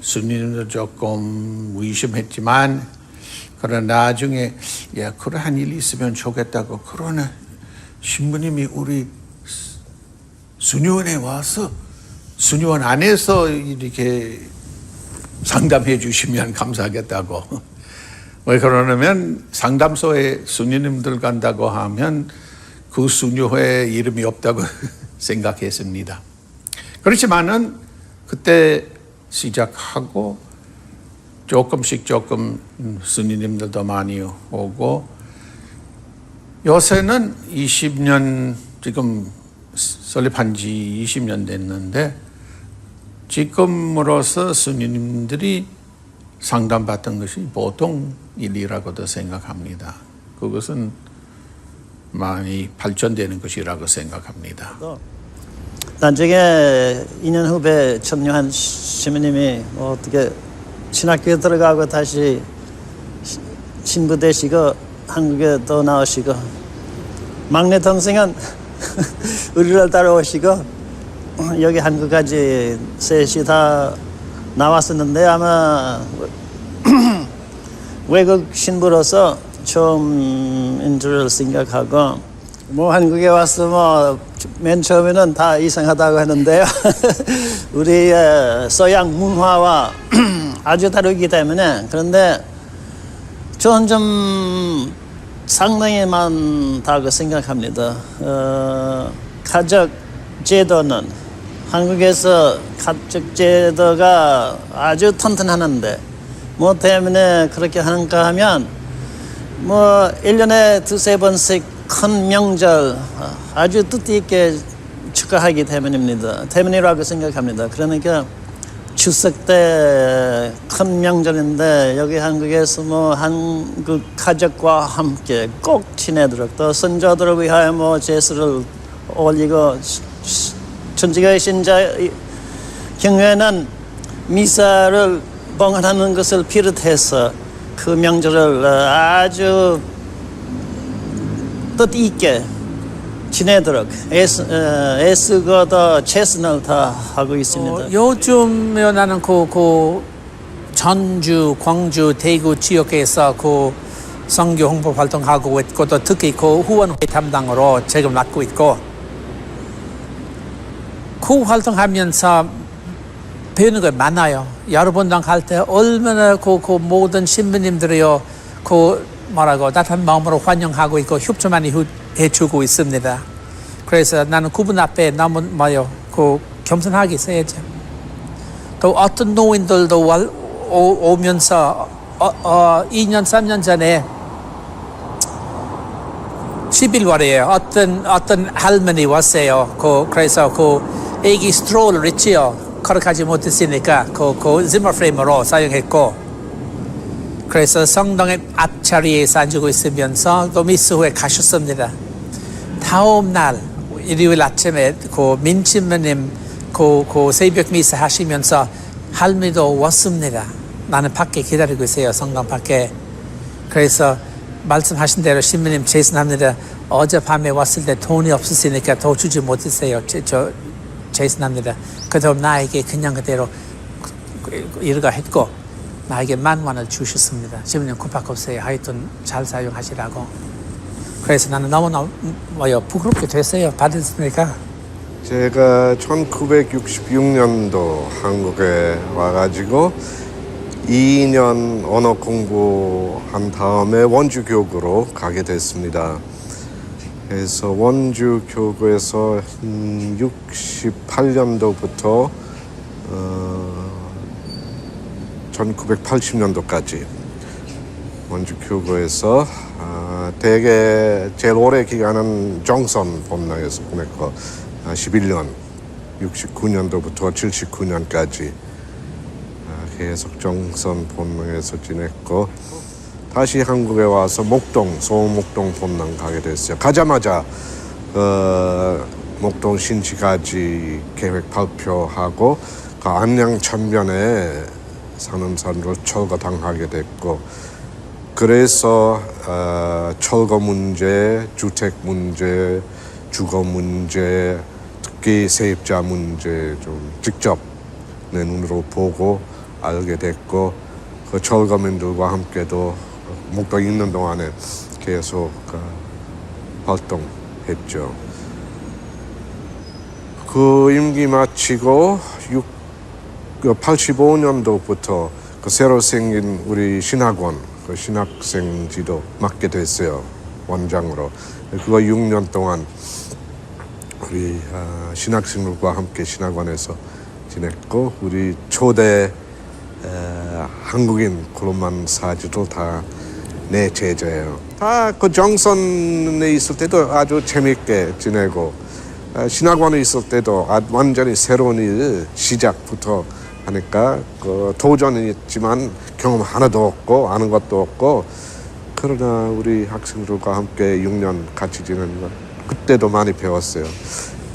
수녀님도 조금 의심했지만 그러나 나중에 야 그러한 일이 있으면 좋겠다고 그러나 신부님이 우리 수녀원에 와서 수녀원 안에서 이렇게 상담해 주시면 감사하겠다고. 왜 그러냐면 상담소에 수녀님들 간다고 하면 그 수녀회 이름이 없다고 생각했습니다. 그렇지만은 그때 시작하고 조금씩 스님들도 많이 오고 요새는 20년 지금 설립한 지 20년 됐는데 지금으로서 스님들이 상담받던 것이 보통 일이라고도 생각합니다. 그것은 많이 발전되는 것이라고 생각합니다. 나중에 2년 후에 청류한 시민님이 어떻게 신학교에 들어가고 다시 신부 되시고 한국에 또 나오시고 막내 동생은 우리를 따라오시고 여기 한국까지 셋이 다 나왔었는데 아마 외국 신부로서 처음인 줄 생각하고 뭐 한국에 와서 뭐 맨 처음에는 다 이상하다고 했는데요. 우리 서양 문화와 아주 다르기 때문에 그런데 저는 좀 상당히 많다고 생각합니다. 가족 제도는 한국에서 가족 제도가 아주 튼튼하는데 뭐 때문에 그렇게 하는가 하면 뭐 1년에 두세 번씩 큰 명절 아주 뜻 있게 축하하기 때문이라고 생각합니다. 그러니까 추석 때 큰 명절인데 여기 한국에서 뭐 한국 가족과 함께 꼭 지내도록 또 선조들을 위하여 뭐 제수를 올리고 천주교의 신자 경우에는 미사를 봉헌하는 것을 비롯해서 그 명절을 아주 뜻 있게 지내도록 애쓰고 더 최선을 다하고 있습니다. 요즘에 나는 그 전주, 광주, 대구 지역에서 그 선교 홍보 활동하고 있고 또 특히 그 후원회 담당으로 지금 맡고 있고 그 활동하면서 배우는 게 많아요. 여러 번당 할 때 얼마나 그 모든 신부님들이요 그 뭐라고 따뜻한 마음으로 환영하고 있고 협조 많이 해주고 있습니다. 그래서 나는 그분 앞에 너무 그 겸손하게 있어야죠. 또 어떤 노인들도 오면서 2년 3년 전에 11월이에요. 어떤 할머니 왔어요. 그래서 그 애기 스트롤을 있지요. 걸어가지 못했으니까 그 지머 프레임으로 사용했고 그래서 성당의 앞자리에서 앉고 있으면서 또 미스 후에 가셨습니다. 다음 날 일요일 아침에 그 민신부님 그 새벽 미사 하시면서 할머니도 왔습니다. 나는 밖에 기다리고 있어요. 성당 밖에. 그래서 말씀하신 대로 신부님 죄송합니다. 어젯밤에 왔을 때 돈이 없었으니까 더 주지 못했어요. 저 죄송합니다. 그래도 나에게 그냥 그대로 일가 했고 나에게 10,000원을 주셨습니다. 신부님 급박없어요. 하여튼 잘 사용하시라고. 그래서 나는 너무너무 부끄럽게 됐어요. 받았으니까. 제가 1966년도 한국에 와가지고 2년 언어 공부한 다음에 원주 교구로 가게 됐습니다. 그래서 원주 교구에서 68년도부터 1980년도까지 원주 교구에서 대개 제일 오래 기간은 정선 본당에서 보냈고 11년 69년도부터 79년까지 계속 정선 본당에서 지냈고 다시 한국에 와서 소목동 본당 가게 됐어요. 가자마자 목동 신시가지 계획 발표하고 그 안양 천변에 사는 사람들 철거당하게 됐고 그래서 철거 문제, 주택 문제, 주거 문제, 특히 세입자 문제 좀 직접 내 눈으로 보고 알게 됐고 그 철거민들과 함께도 목동에 있는 동안에 계속 활동했죠. 그 임기 마치고 85년도부터 그 새로 생긴 우리 신학원 그 신학생지도 맡게 됐어요. 원장으로. 그거 6년 동안 우리 신학생들과 함께 신학원에서 지냈고 우리 초대 한국인 그룹만 사주도 다 내 제자예요. 다 그 정선에 있을 때도 아주 재밌게 지내고 신학원에 있을 때도 완전히 새로운 일 시작부터 하니까 그 도전이 있지만 경험 하나도 없고 아는 것도 없고 그러나 우리 학생들과 함께 6년 같이 지내는 건 그때도 많이 배웠어요.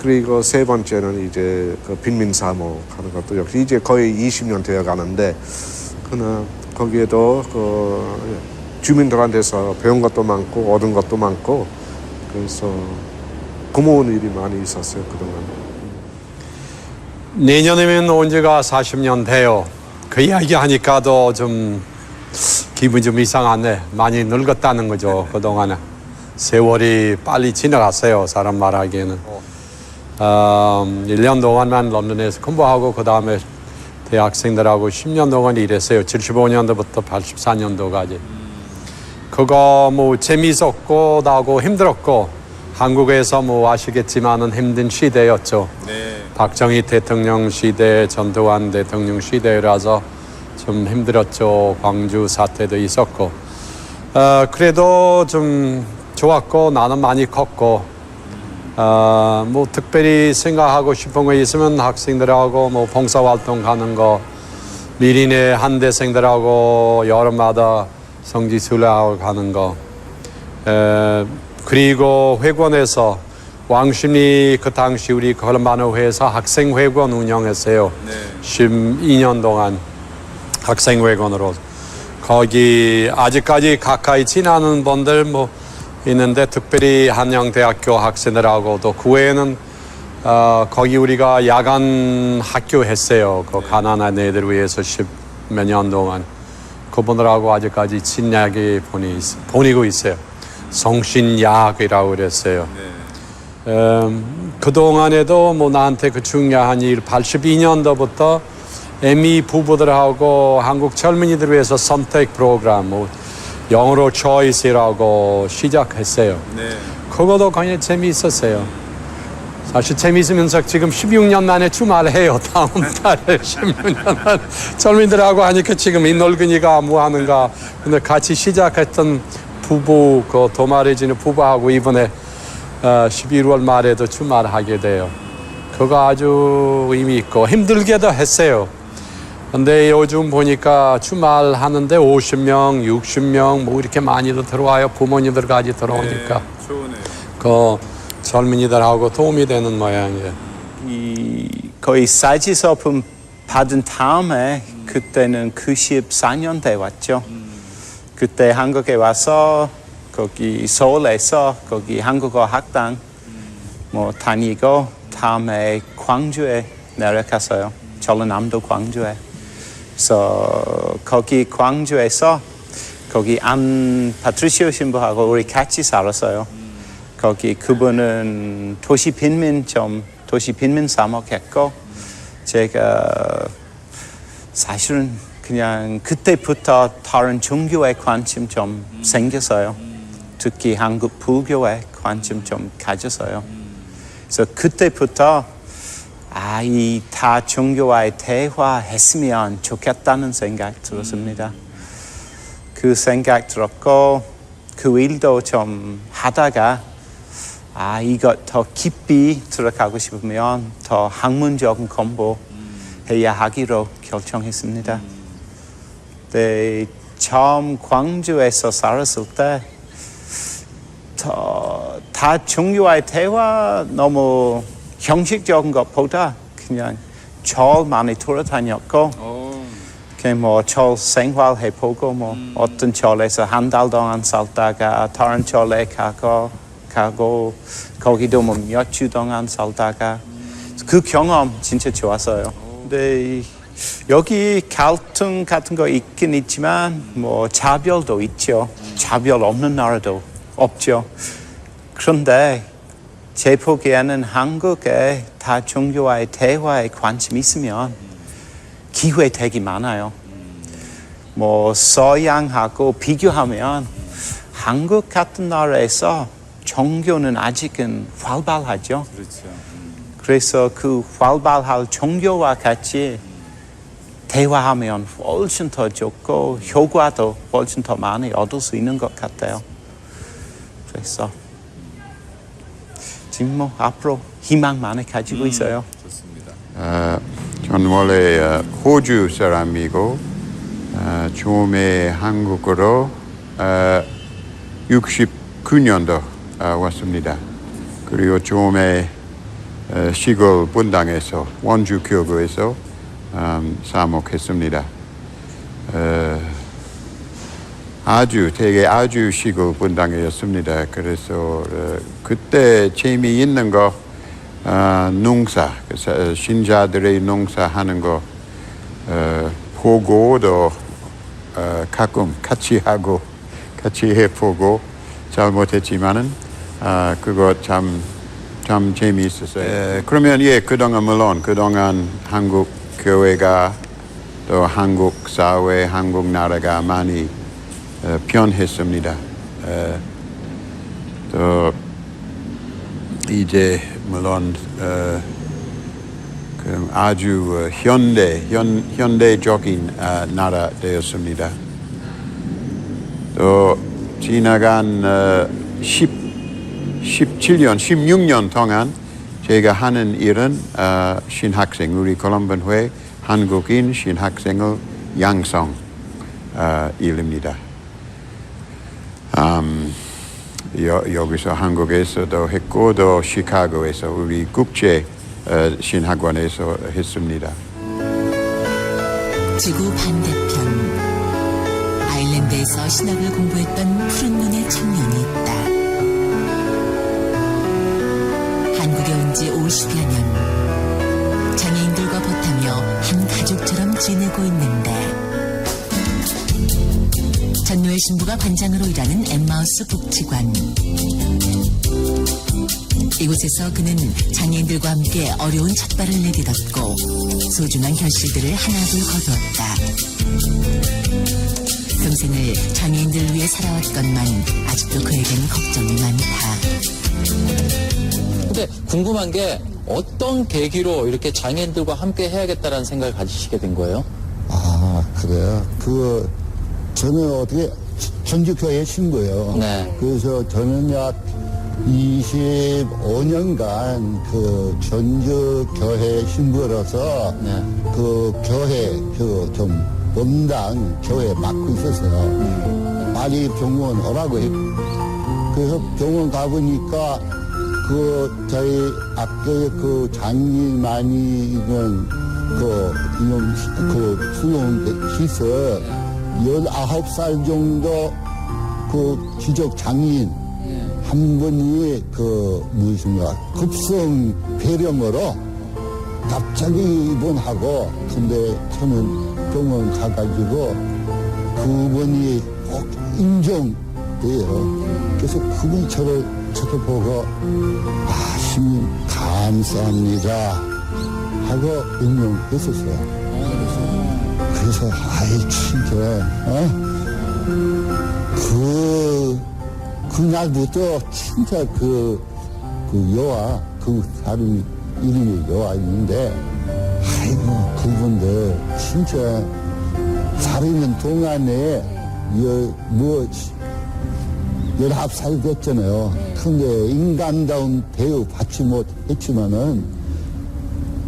그리고 세 번째는 이제 그 빈민사목 하는 것도 역시 이제 거의 20년 되어 가는데 그러나 거기에도 그 주민들한테서 배운 것도 많고 얻은 것도 많고 그래서 고마운 일이 많이 있었어요 그동안. 내년이면 언제가 40년 돼요. 그 이야기 하니까도 좀 기분이 좀 이상하네. 많이 늙었다는 거죠 그동안에. 세월이 빨리 지나갔어요 사람 말하기에는. 1년 동안만 런던에서 공부하고 그 다음에 대학생들하고 10년 동안 일했어요. 75년도부터 84년도까지. 그거 뭐 재미있었고 나고 힘들었고 한국에서 뭐 아시겠지만은 힘든 시대였죠. 박정희 대통령 시대, 전두환 대통령 시대라서 좀 힘들었죠. 광주 사태도 있었고. 그래도 좀 좋았고 나는 많이 컸고 뭐 특별히 생각하고 싶은 거 있으면 학생들하고 뭐 봉사활동 하는 거, 미리네 한대생들하고 여름마다 성지순례하고 가는 거, 그리고 회관에서 왕십리 그 당시 우리 걸음반호회에서 학생회관 운영했어요. 12년 동안 학생회관으로. 거기 아직까지 가까이 지나는 분들 뭐 있는데 특별히 한양대학교 학생들하고 또 그 외에는 거기 우리가 야간 학교 했어요. 그 가난한 애들 위해서 10몇 년 동안. 그분들하고 아직까지 친하게 보내고 있어요. 성신야학이라고 그랬어요. 그동안에도 뭐 나한테 그 중요한 일 82년도부터 애미 부부들하고 한국 젊은이들 위해서 선택 프로그램, 뭐 영어로 choice라고 시작했어요. 그것도 굉장히 재미있었어요. 사실 재미있으면서 지금 16년 만에 주말해요. 다음 달에 16년 만에 젊은이들하고 하니까 지금 이 늙은이가 뭐 하는가. 근데 같이 시작했던 부부, 그 도말해지는 부부하고 이번에 11월 말에도 주말하게 돼요. 그거 아주 의미 있고 힘들게도 했어요. 근데 요즘 보니까 주말 하는데 50명, 60명 뭐 이렇게 많이도 들어와요. 부모님들까지 들어오니까. 그 젊은이들하고 도움이 되는 모양이에요. 거의 사지서품 받은 다음에 그때는 94년대 왔죠. 그때 한국에 와서 거기 서울에서 거기 한국어 학당 뭐 다니고 다음에 광주에 내려갔어요. 전라남도 광주에. 그래서 거기 광주에서 거기 안 파트리시오 신부하고 우리 같이 살았어요. 거기 그분은 도시 빈민 사목했고 제가 사실은 그냥 그때부터 다른 종교에 관심 좀 생겼어요. 특히 한국 불교에 관심 좀 가졌어요. 그래서 그때부터 이 다 종교와의 대화했으면 좋겠다는 생각 들었습니다. 그 생각 들었고 그 일도 좀 하다가 이것 더 깊이 들어가고 싶으면 더 학문적인 공부 해야 하기로 결정했습니다. 네, 처음 광주에서 살았을 때 다 종교와의 대화 너무 형식적인 것보다 그냥 절 많이 돌아다녔고 그냥 뭐 절 생활해보고 뭐 어떤 절에서 한 달 동안 살다가 다른 절에 가고 거기도 뭐 몇 주 동안 살다가 그 경험 진짜 좋았어요. 근데 여기 갈등 같은 거 있긴 있지만 뭐 차별도 있죠. 차별 없는 나라도 없죠. 그런데 제 보기에는 한국에 다 종교와의 대화에 관심 있으면 기회 되게 많아요. 뭐 서양하고 비교하면 한국 같은 나라에서 종교는 아직은 활발하죠. 그래서 그 활발할 종교와 같이 대화하면 훨씬 더 좋고 효과도 훨씬 더 많이 얻을 수 있는 것 같아요. 그래서 지금 뭐 앞으로 희망 많이 가지고 있어요. 전 원래 호주 사람이고 처음에 한국으로 69년도 왔습니다. 그리고 처음에 시골 분당에서 원주 교구에서 사목했습니다. 아주 시골 분당이었습니다. 그래서 그때 재미있는 거 농사, 신자들의 농사하는 거 보고도 가끔 같이 해보고 잘못했지만은 그거 참 재미있었어요. 그러면 그동안 물론 그동안 한국 교회가 또 한국 사회, 한국 나라가 많이 변했습니다. 또 이제 물론 아주 현대적인 나라 되었습니다. 또 지나간 17년, 16년 동안 제가 하는 일은 신학생, 우리 콜롬비아회 한국인 신학생을 양성 일입니다. 여기서 한국에서도 했고 또 시카고에서 우리 국제 신학원에서 했습니다. 지구 반대편 아일랜드에서 신학을 공부했던 푸른 눈의 청년이 있다. 한국에 온 지 50여 년, 장애인들과 보타며 한 가족처럼 지내고 있는데 전노엘 신부가 관장으로 일하는 엠마우스 복지관. 이곳에서 그는 장애인들과 함께 어려운 첫발을 내딛었고 소중한 결실들을 하나둘 거두었다. 평생을 장애인들을 위해 살아왔건만 아직도 그에겐 걱정이 많다. 근데 궁금한 게 어떤 계기로 이렇게 장애인들과 함께 해야겠다라는 생각을 가지시게 된 거예요? 아, 그래요? 저는 어떻게 전주교회에 신고요. 네. 그래서 저는 약 25년간 그 전주교회 신부로서 그 교회 좀 본당 교회 맡고 있었어요. 빨리 병원 오라고 했고 그래서 병원 가보니까 저희 학교에 그 장애인 많이 있는 수용 시설 19살 정도 지적 장애인 한 분이 급성 폐렴으로 갑자기 입원하고 근데 저는 병원 가가지고 그분이 꼭 인정돼요. 그래서 그분이 저를 쳐다보고 시민 감사합니다 하고 인정했었어요. 그래서 진짜 그날부터 진짜 그 여아 사람이 이름이 여아인데 그분들 진짜 살아있는 동안에 19살 됐잖아요. 근데 인간다운 대우 받지 못했지만은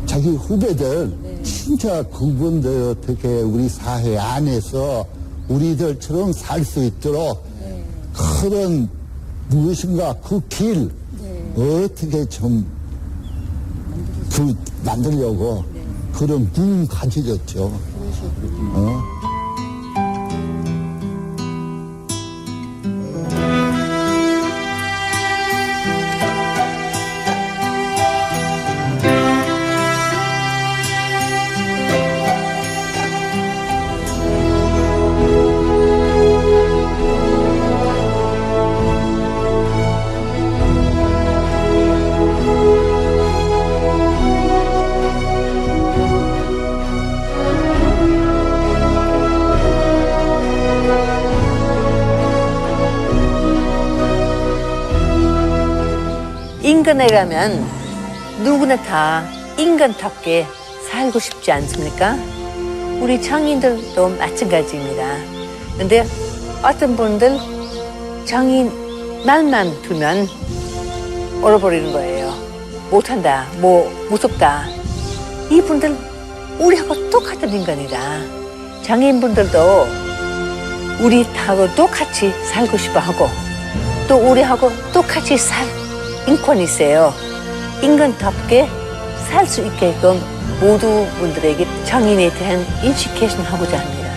자기 후배들 진짜 그분들 어떻게 우리 사회 안에서 우리들처럼 살 수 있도록 그런 무엇인가 그 길 어떻게 좀 만들려고 그런 꿈 가지셨죠. 인간이라면 누구나 다 인간답게 살고 싶지 않습니까? 우리 장애인들도 마찬가지입니다. 근데 어떤 분들 장애인 말만 두면 얼어버리는 거예요. 못한다, 무섭다. 이분들 우리하고 똑같은 인간이다. 장애인분들도 우리하고 똑같이 살고 싶어 하고 또 우리하고 똑같이 살 인권이 있어요. 인간답게 살 수 있게끔 모두 분들에게 장애인에 대한 인식 개선하고자 합니다.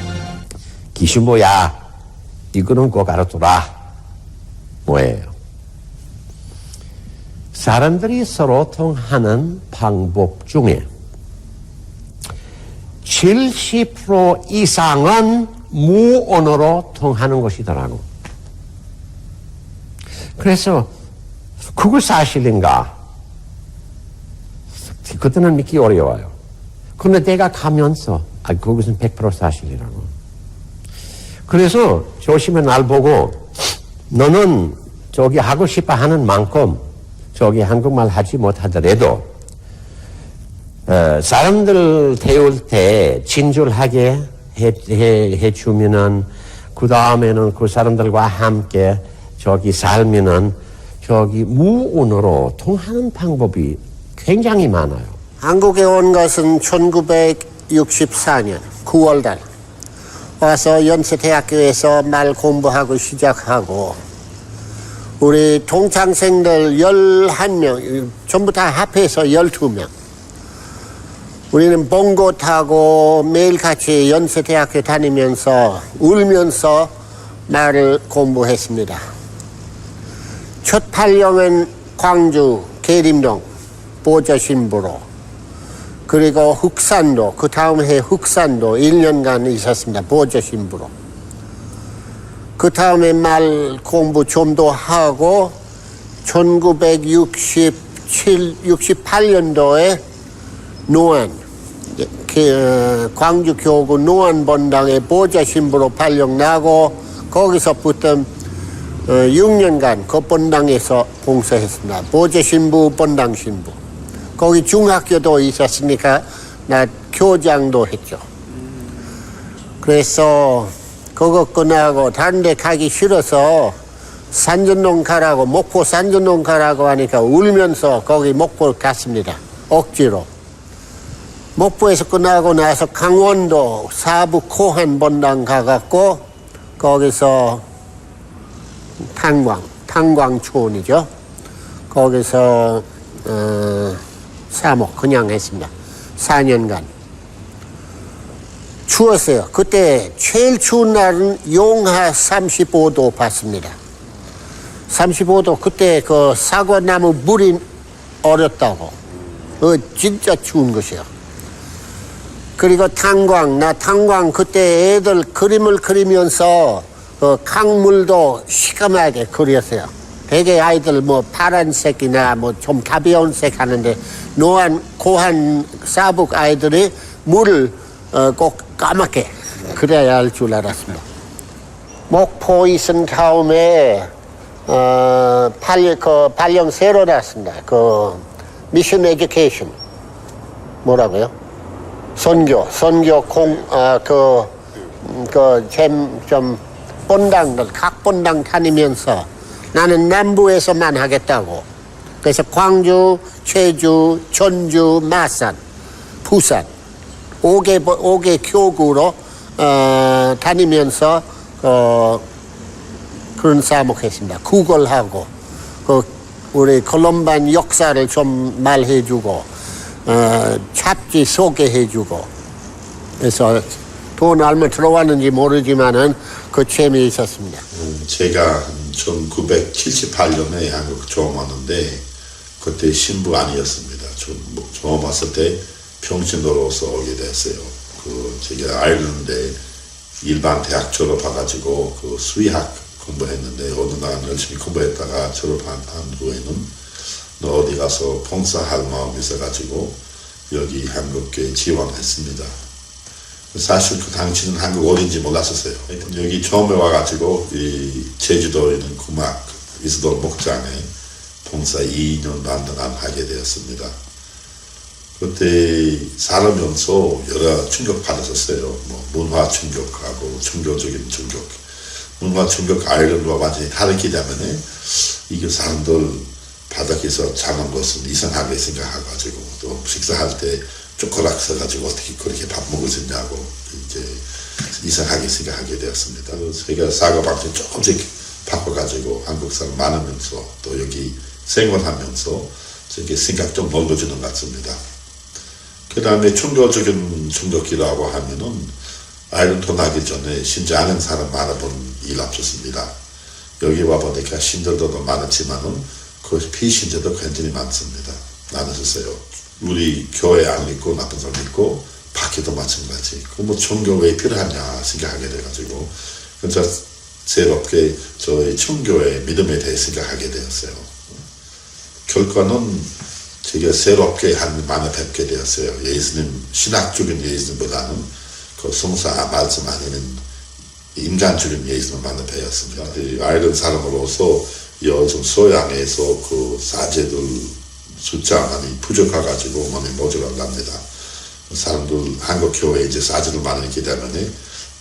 기시모야, 이거는 꼭 알아두라. 뭐예요? 사람들이 서로 통하는 방법 중에 70% 이상은 무언어로 통하는 것이더라고. 그래서 그거 사실인가? 그때는 믿기 어려워요. 그런데 내가 가면서 그것은 100% 사실이라고. 그래서 조심히 날 보고 너는 저기 하고 싶어 하는 만큼 저기 한국말 하지 못하더라도 사람들 태울 때 친절하게 해주면은 그 다음에는 그 사람들과 함께 저기 살면은 저기 무언으로 통하는 방법이 굉장히 많아요. 한국에 온 것은 1964년 9월달 와서 연세대학교에서 말 공부하고 시작하고 우리 동창생들 11명 전부 다 합해서 12명 우리는 봉고 타고 매일같이 연세대학교 다니면서 울면서 말을 공부했습니다. 첫 발령은 광주, 계림동, 보저신부로 그리고 흑산도, 그 다음 해 흑산도 1년간 있었습니다. 보저신부로. 그 다음에 말 공부 좀 더 하고 1968년도에 노안, 광주 교구 노안 본당에 보저신부로 발령나고 거기서부터 6년간 그 본당에서 봉사했습니다. 보저신부, 본당신부. 거기 중학교도 있었으니까 나 교장도 했죠. 그래서 그거 끝나고 다른 데 가기 싫어서 산전동 가라고 목포 산전동 가라고 하니까 울면서 거기 목포 갔습니다. 억지로. 목포에서 끝나고 나서 강원도 사부 코한 본당 가갖고 거기서 탄광촌이죠. 거기서 사목 그냥 했습니다. 4년간. 추웠어요. 그때 제일 추운 날은 영하 35도 봤습니다. 35도 그때 그 사과나무 물이 얼었다고. 진짜 추운 것이요. 그리고 탄광 그때 애들 그림을 그리면서 강물도 시커멓게 그렸어요. 되게 아이들 뭐 파란색이나 뭐 좀 가벼운 색 하는데 노안 고한 사북 아이들이 물을 꼭 까맣게 그래야 할 줄 알았습니다. 목포 있은 다음에 발령 새로 났습니다. 그 미션 에듀케이션 뭐라고요? 선교 좀 본당들 각 본당 다니면서 나는 남부에서만 하겠다고. 그래서 광주, 제주, 전주, 마산, 부산 5개 교구로 다니면서 그런 사목했습니다. 구걸하고 우리 콜롬반 역사를 좀 말해주고 잡지 소개해주고 그래서 돈 얼마 들어왔는지 모르지만은 그 재미 있었습니다. 제가 1978년에 한국 처음 왔는데 그때 신부 아니었습니다. 처음 왔을 때 평신도로서 오게 됐어요. 제가 아일랜드에 일반 대학 졸업해가지고 수의학 공부했는데 어느 날 열심히 공부했다가 졸업한 후에는 어디 가서 봉사할 마음이 있어가지고 여기 한국에 지원했습니다. 사실 그 당시는 한국 어딘지 몰랐었어요. 여기 처음에 와가지고 이 제주도에 있는 구막 이스돌 목장에 봉사 2년 반 동안 하게 되었습니다. 그때 살면서 여러 충격 받았었어요. 뭐 문화 충격하고 종교적인 충격. 문화 충격 아일랜드와 완전히 다르기 때문에 이게 사람들 바닥에서 자는 것은 이상하게 생각해가지고 또 식사할 때 쪼꼬락 써가지고 어떻게 그렇게 밥 먹을 수 있냐고 이제 이상하게 생각하게 되었습니다. 제가 사고방식 조금씩 바꿔가지고 한국 사람 많으면서 또 여기 생활하면서 저게 생각 좀 넓어지는 것 같습니다. 그 다음에 종교적인 충격이라고 하면은 아일랜드 나기 전에 신지 않은 사람 많아본 일 없었습니다. 여기 와보니까 신들도 많았지만은 그 피신자도 굉장히 많습니다. 많았었어요. 우리 교회 안 믿고 나쁜 사람 믿고 밖에도 마찬가지. 뭐 종교 왜 필요하냐 생각하게 돼가지고 그래서 새롭게 저희 종교의 믿음에 대해 생각하게 되었어요. 결과는 제가 새롭게 많이 뵙게 되었어요. 예수님 신학적인 예수님보다는 그 성사 말씀하는 인간적인 예술을 많이 배웠습니다. 아이런 사람으로서 요즘 소양에서 그 사제들 숫자 많이 부족해가지고 많이 모자랍니다. 사람들 한국 교회에 이제 사제들 많이 있기 때문에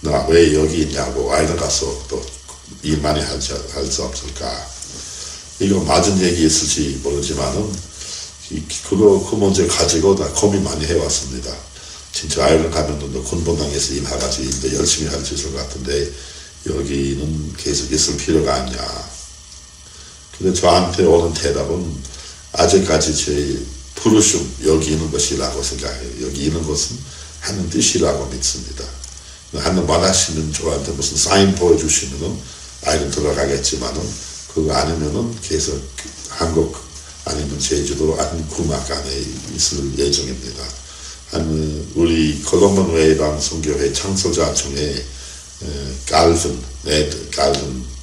나 왜 여기 있냐고 아이들 가서 또 일 많이 할 수 없을까? 이거 맞은 얘기였을지 모르지만은 그 문제 가지고 나 고민 많이 해왔습니다. 진짜 아이를 가면 군본당에서 일해가지고 일도 열심히 할 수 있을 것 같은데 여기는 계속 있을 필요가 아니냐. 근데 저한테 오는 대답은 아직까지 제 부르심 여기 있는 것이라고 생각해요. 여기 있는 것은 하는 뜻이라고 믿습니다. 하는 원하시면 저한테 무슨 사인 보여주시면은 아이는 들어가겠지만은 그거 아니면은 계속 한국 아니면 제주도 아니면 구막 안에 있을 예정입니다. 우리 콜롬본 외방 선교회 창설자 중에 갈분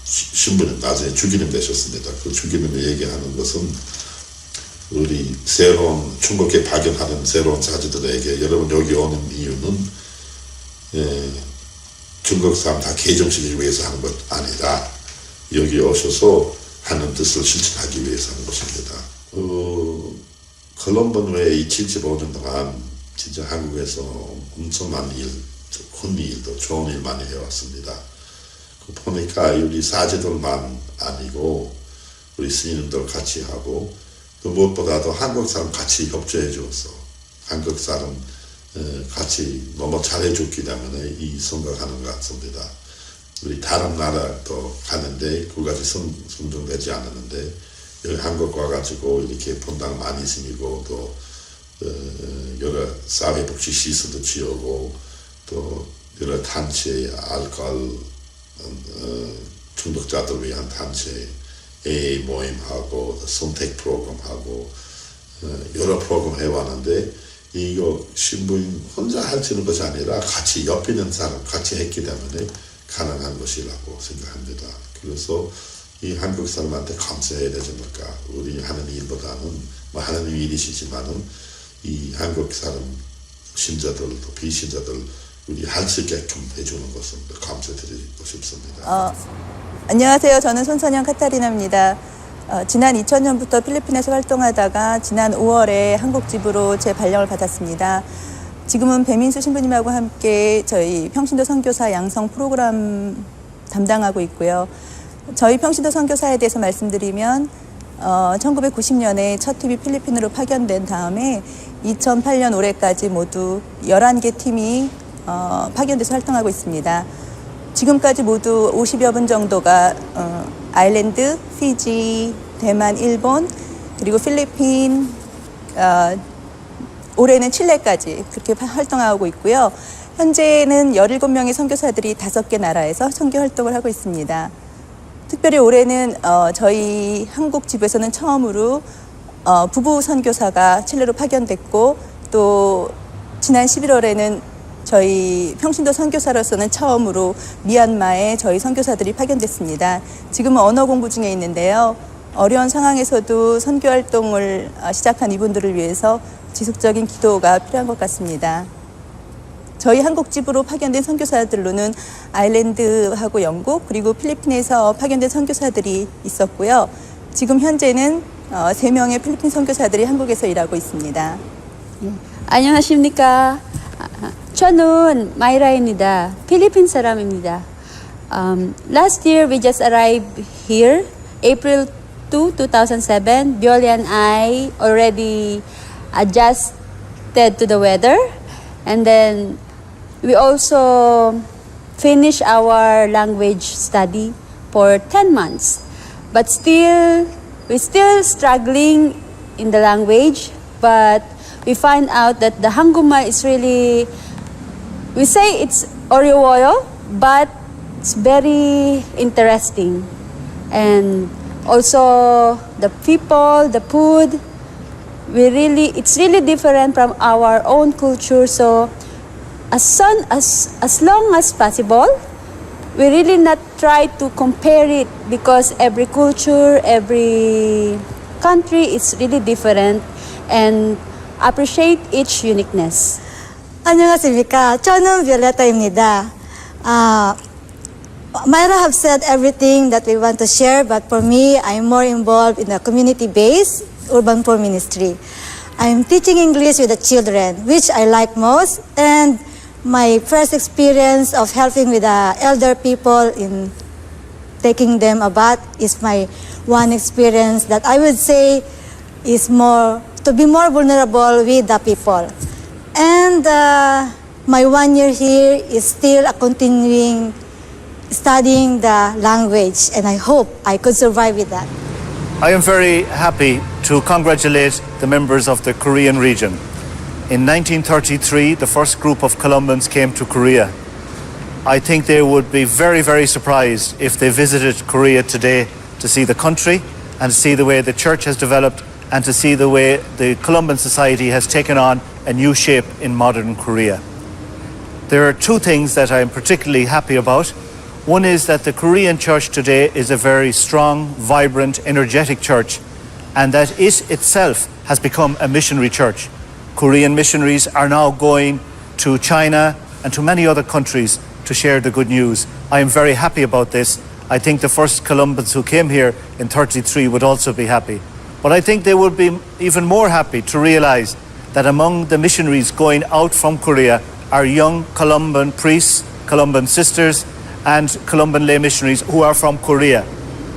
신부님 나중에 주기님 되셨습니다. 그 주기님이 얘기하는 것은 우리 새로운 중국에 파견하는 새로운 사제들에게 여러분 여기 오는 이유는 중국 사람 다 개종시키기 위해서 하는 것 아니라 여기 오셔서 하는 뜻을 실천하기 위해서 하는 것입니다. 콜롬본 외에 75년 동안 진짜 한국에서 엄청난 일, 큰 일도 좋은 일 많이 해왔습니다. 그 보니까 우리 사제들만 아니고 우리 스님들 같이 하고 그 무엇보다도 한국 사람 같이 협조해 줘서 한국 사람 같이 너무 잘해줬기 때문에 이 생각하는 것 같습니다. 우리 다른 나라도 가는데 그까지 선정되지 않았는데 여기 한국 와가지고 이렇게 본당 많이 생기고 또 여러 사회복지 시설도 지어고 또 여러 단체 알코올 중독자들 위한 단체 AA 모임하고 선택 프로그램하고 여러 프로그램 해왔는데 이거 신부인 혼자 할 수 있는 것이 아니라 같이 옆에 있는 사람 같이 했기 때문에 가능한 것이라고 생각합니다. 그래서 이 한국 사람한테 감사해야 되지 않을까. 우리 하는 일보다는 뭐 하나님 일이시지만은 이 한국 사람 신자들 또 비신자들 우리 할 수 있게끔 해주는 것은 감사드리고 싶습니다. 안녕하세요. 저는 손선영 카타리나입니다. 지난 2000년부터 필리핀에서 활동하다가 지난 5월에 한국 집으로 재발령을 받았습니다. 지금은 배민수 신부님하고 함께 저희 평신도 선교사 양성 프로그램 담당하고 있고요. 저희 평신도 선교사에 대해서 말씀드리면 1990년에 첫 팀이 필리핀으로 파견된 다음에 2008년 올해까지 모두 11개 팀이 파견돼서 활동하고 있습니다. 지금까지 모두 50여 분 정도가 아일랜드, 피지, 대만, 일본, 그리고 필리핀, 올해는 칠레까지 그렇게 활동하고 있고요. 현재는 17명의 선교사들이 5개 나라에서 선교 활동을 하고 있습니다. 특별히 올해는 저희 한국 지부에서는 처음으로 부부 선교사가 칠레로 파견됐고 또 지난 11월에는 저희 평신도 선교사로서는 처음으로 미얀마에 저희 선교사들이 파견됐습니다. 지금은 언어 공부 중에 있는데요. 어려운 상황에서도 선교 활동을 시작한 이분들을 위해서 지속적인 기도가 필요한 것 같습니다. 저희 한국 집으로 파견된 선교사들로는 아일랜드하고 영국 그리고 필리핀에서 파견된 선교사들이 있었고요. 지금 현재는 3명의 필리핀 선교사들이 한국에서 일하고 있습니다. 안녕하십니까. 저는 마이라입니다. 필리핀 사람입니다. Last year we just arrived here, April 2, 2007. Bioli and I already adjusted to the weather, and then we also finished our language study for 10 months. But we're still struggling in the language, but we find out that the Hanguma is really, we say it's Oreo, but it's very interesting. And also the people, the food, it's really different from our own culture. So as long as possible, we really not try to compare it because every culture, every country is really different, and appreciate each uniqueness. 안녕하십니까. 저는 비올레타입니다. Myra have said everything that we want to share, but for me, I'm more involved in the community-based urban poor ministry. I'm teaching English with the children, which I like most, and my first experience of helping with the elder people in taking them a bath is my one experience that I would say is more to be more vulnerable with the people. And my 1 year here is still a continuing studying the language, and I hope I could survive with that. I am very happy to congratulate the members of the Korean region. In 1933, the first group of Columbans came to Korea. I think they would be very, very surprised if they visited Korea today to see the country and to see the way the church has developed and to see the way the Columban society has taken on a new shape in modern Korea. There are two things that I am particularly happy about. One is that the Korean church today is a very strong, vibrant, energetic church, and that it itself has become a missionary church. Korean missionaries are now going to China and to many other countries to share the good news. I am very happy about this. I think the first Columbans who came here in 1933 would also be happy. But I think they would be even more happy to realize that among the missionaries going out from Korea are young Columban priests, Columban sisters, and Columban lay missionaries who are from Korea.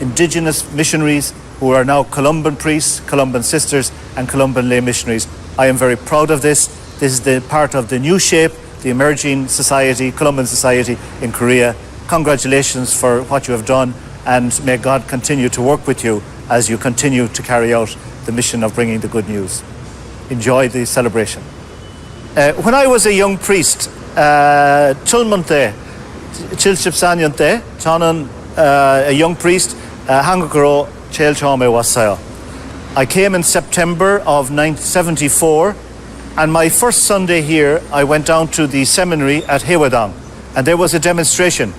Indigenous missionaries who are now Columban priests, Columban sisters, and Columban lay missionaries. I am very proud of this. This is the part of the new shape, the emerging society, Columban society in Korea. Congratulations for what you have done, and may God continue to work with you as you continue to carry out the mission of bringing the good news. Enjoy the celebration. When I was a young priest, 7년 때, 74년 때 저는 a young priest 한국으로 제일 처음에 왔어요. I came in September of 1974, and my first Sunday here I went down to the seminary at Haewadang, and there was a demonstration,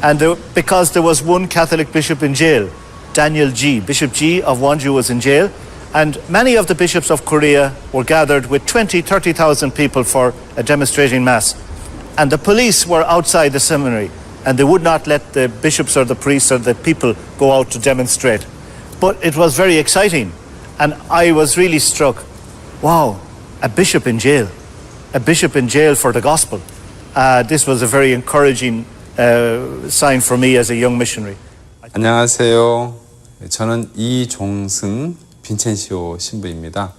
and because there was one Catholic bishop in jail, Daniel G. Bishop G of Wonju was in jail, and many of the bishops of Korea were gathered with 30,000 people for a demonstrating mass. And the police were outside the seminary, and they would not let the bishops or the priests or the people go out to demonstrate. But it was very exciting, and I was really struck. Wow, a bishop in jail for the gospel. This was a very encouraging sign for me as a young missionary. 안녕하세요. 저는 이종승 빈첸시오 신부입니다.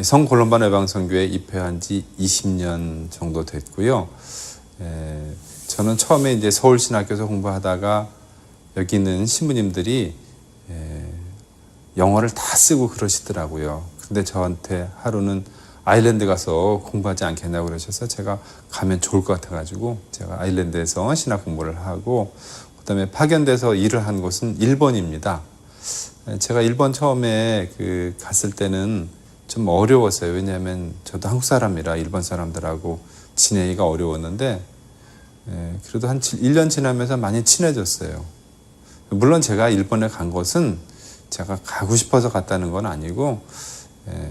성콜롬반 외방선교에 입회한 지 20년 정도 됐고요. 저는 처음에 이제 서울신학교에서 공부하다가 여기 있는 신부님들이 영어를 다 쓰고 그러시더라고요. 근데 저한테 하루는 아일랜드 가서 공부하지 않겠냐고 그러셔서 제가 가면 좋을 것 같아가지고 제가 아일랜드에서 신학 공부를 하고 그다음에 파견돼서 일을 한 곳은 일본입니다. 제가 일본 처음에 갔을 때는 좀 어려웠어요. 왜냐하면 저도 한국 사람이라 일본 사람들하고 지내기가 어려웠는데 그래도 한 1년 지나면서 많이 친해졌어요. 물론 제가 일본에 간 것은 제가 가고 싶어서 갔다는 건 아니고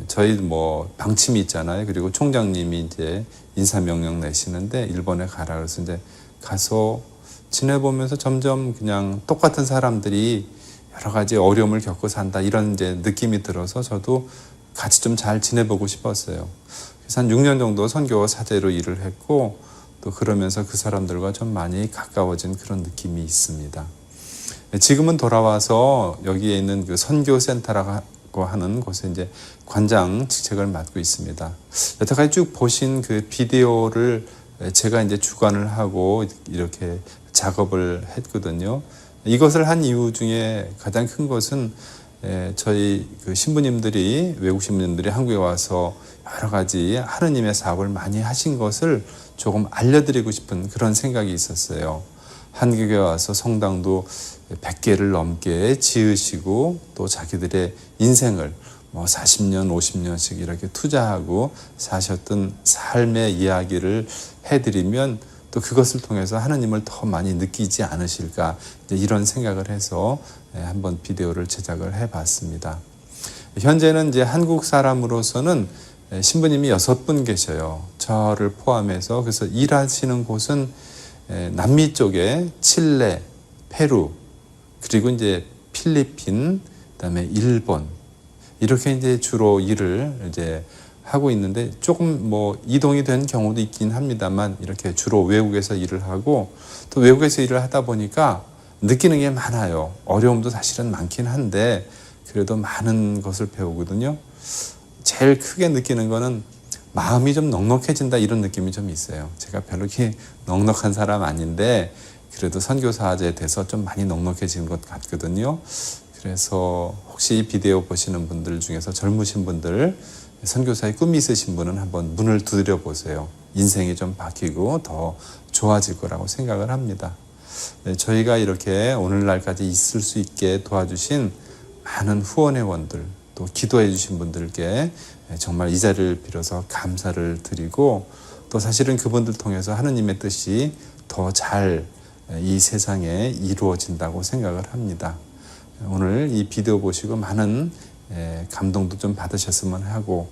저희 뭐 방침이 있잖아요. 그리고 총장님이 이제 인사명령 내시는데 일본에 가라 그래서 이제 가서 지내보면서 점점 그냥 똑같은 사람들이 여러 가지 어려움을 겪고 산다 이런 이제 느낌이 들어서 저도 같이 좀 잘 지내보고 싶었어요. 그래서 한 6년 정도 선교 사제로 일을 했고 또 그러면서 그 사람들과 좀 많이 가까워진 그런 느낌이 있습니다. 지금은 돌아와서 여기에 있는 그 선교센터라고 하는 곳에 이제 관장 직책을 맡고 있습니다. 여태까지 쭉 보신 그 비디오를 제가 이제 주관을 하고 이렇게 작업을 했거든요. 이것을 한 이유 중에 가장 큰 것은 저희 그 신부님들이 외국 신부님들이 한국에 와서 여러 가지 하느님의 사업을 많이 하신 것을 조금 알려드리고 싶은 그런 생각이 있었어요. 한국에 와서 성당도 100개를 넘게 지으시고 또 자기들의 인생을 뭐 40년, 50년씩 이렇게 투자하고 사셨던 삶의 이야기를 해드리면 또 그것을 통해서 하느님을 더 많이 느끼지 않으실까 이런 생각을 해서 한번 비디오를 제작을 해봤습니다. 현재는 이제 한국 사람으로서는 신부님이 6분 계셔요. 저를 포함해서. 그래서 일하시는 곳은 남미 쪽에 칠레, 페루, 그리고 이제 필리핀, 그다음에 일본 이렇게 이제 주로 일을 이제 하고 있는데 조금 뭐 이동이 된 경우도 있긴 합니다만 이렇게 주로 외국에서 일을 하고 또 외국에서 일을 하다 보니까 느끼는 게 많아요. 어려움도 사실은 많긴 한데 그래도 많은 것을 배우거든요. 제일 크게 느끼는 거는 마음이 좀 넉넉해진다 이런 느낌이 좀 있어요. 제가 별로 이렇게 넉넉한 사람 아닌데 그래도 선교사제에 대해서 좀 많이 넉넉해진 것 같거든요. 그래서 혹시 이 비디오 보시는 분들 중에서 젊으신 분들 선교사의 꿈이 있으신 분은 한번 문을 두드려 보세요. 인생이 좀 바뀌고 더 좋아질 거라고 생각을 합니다. 저희가 이렇게 오늘날까지 있을 수 있게 도와주신 많은 후원회원들 또 기도해 주신 분들께 정말 이 자리를 빌어서 감사를 드리고 또 사실은 그분들 통해서 하느님의 뜻이 더 잘 이 세상에 이루어진다고 생각을 합니다. 오늘 이 비디오 보시고 많은 감동도 좀 받으셨으면 하고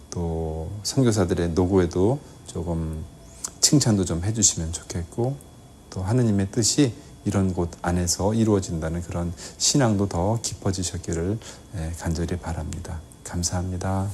또 선교사들의 노고에도 조금 칭찬도 좀 해주시면 좋겠고 또 하느님의 뜻이 이런 곳 안에서 이루어진다는 그런 신앙도 더 깊어지셨기를 간절히 바랍니다. 감사합니다.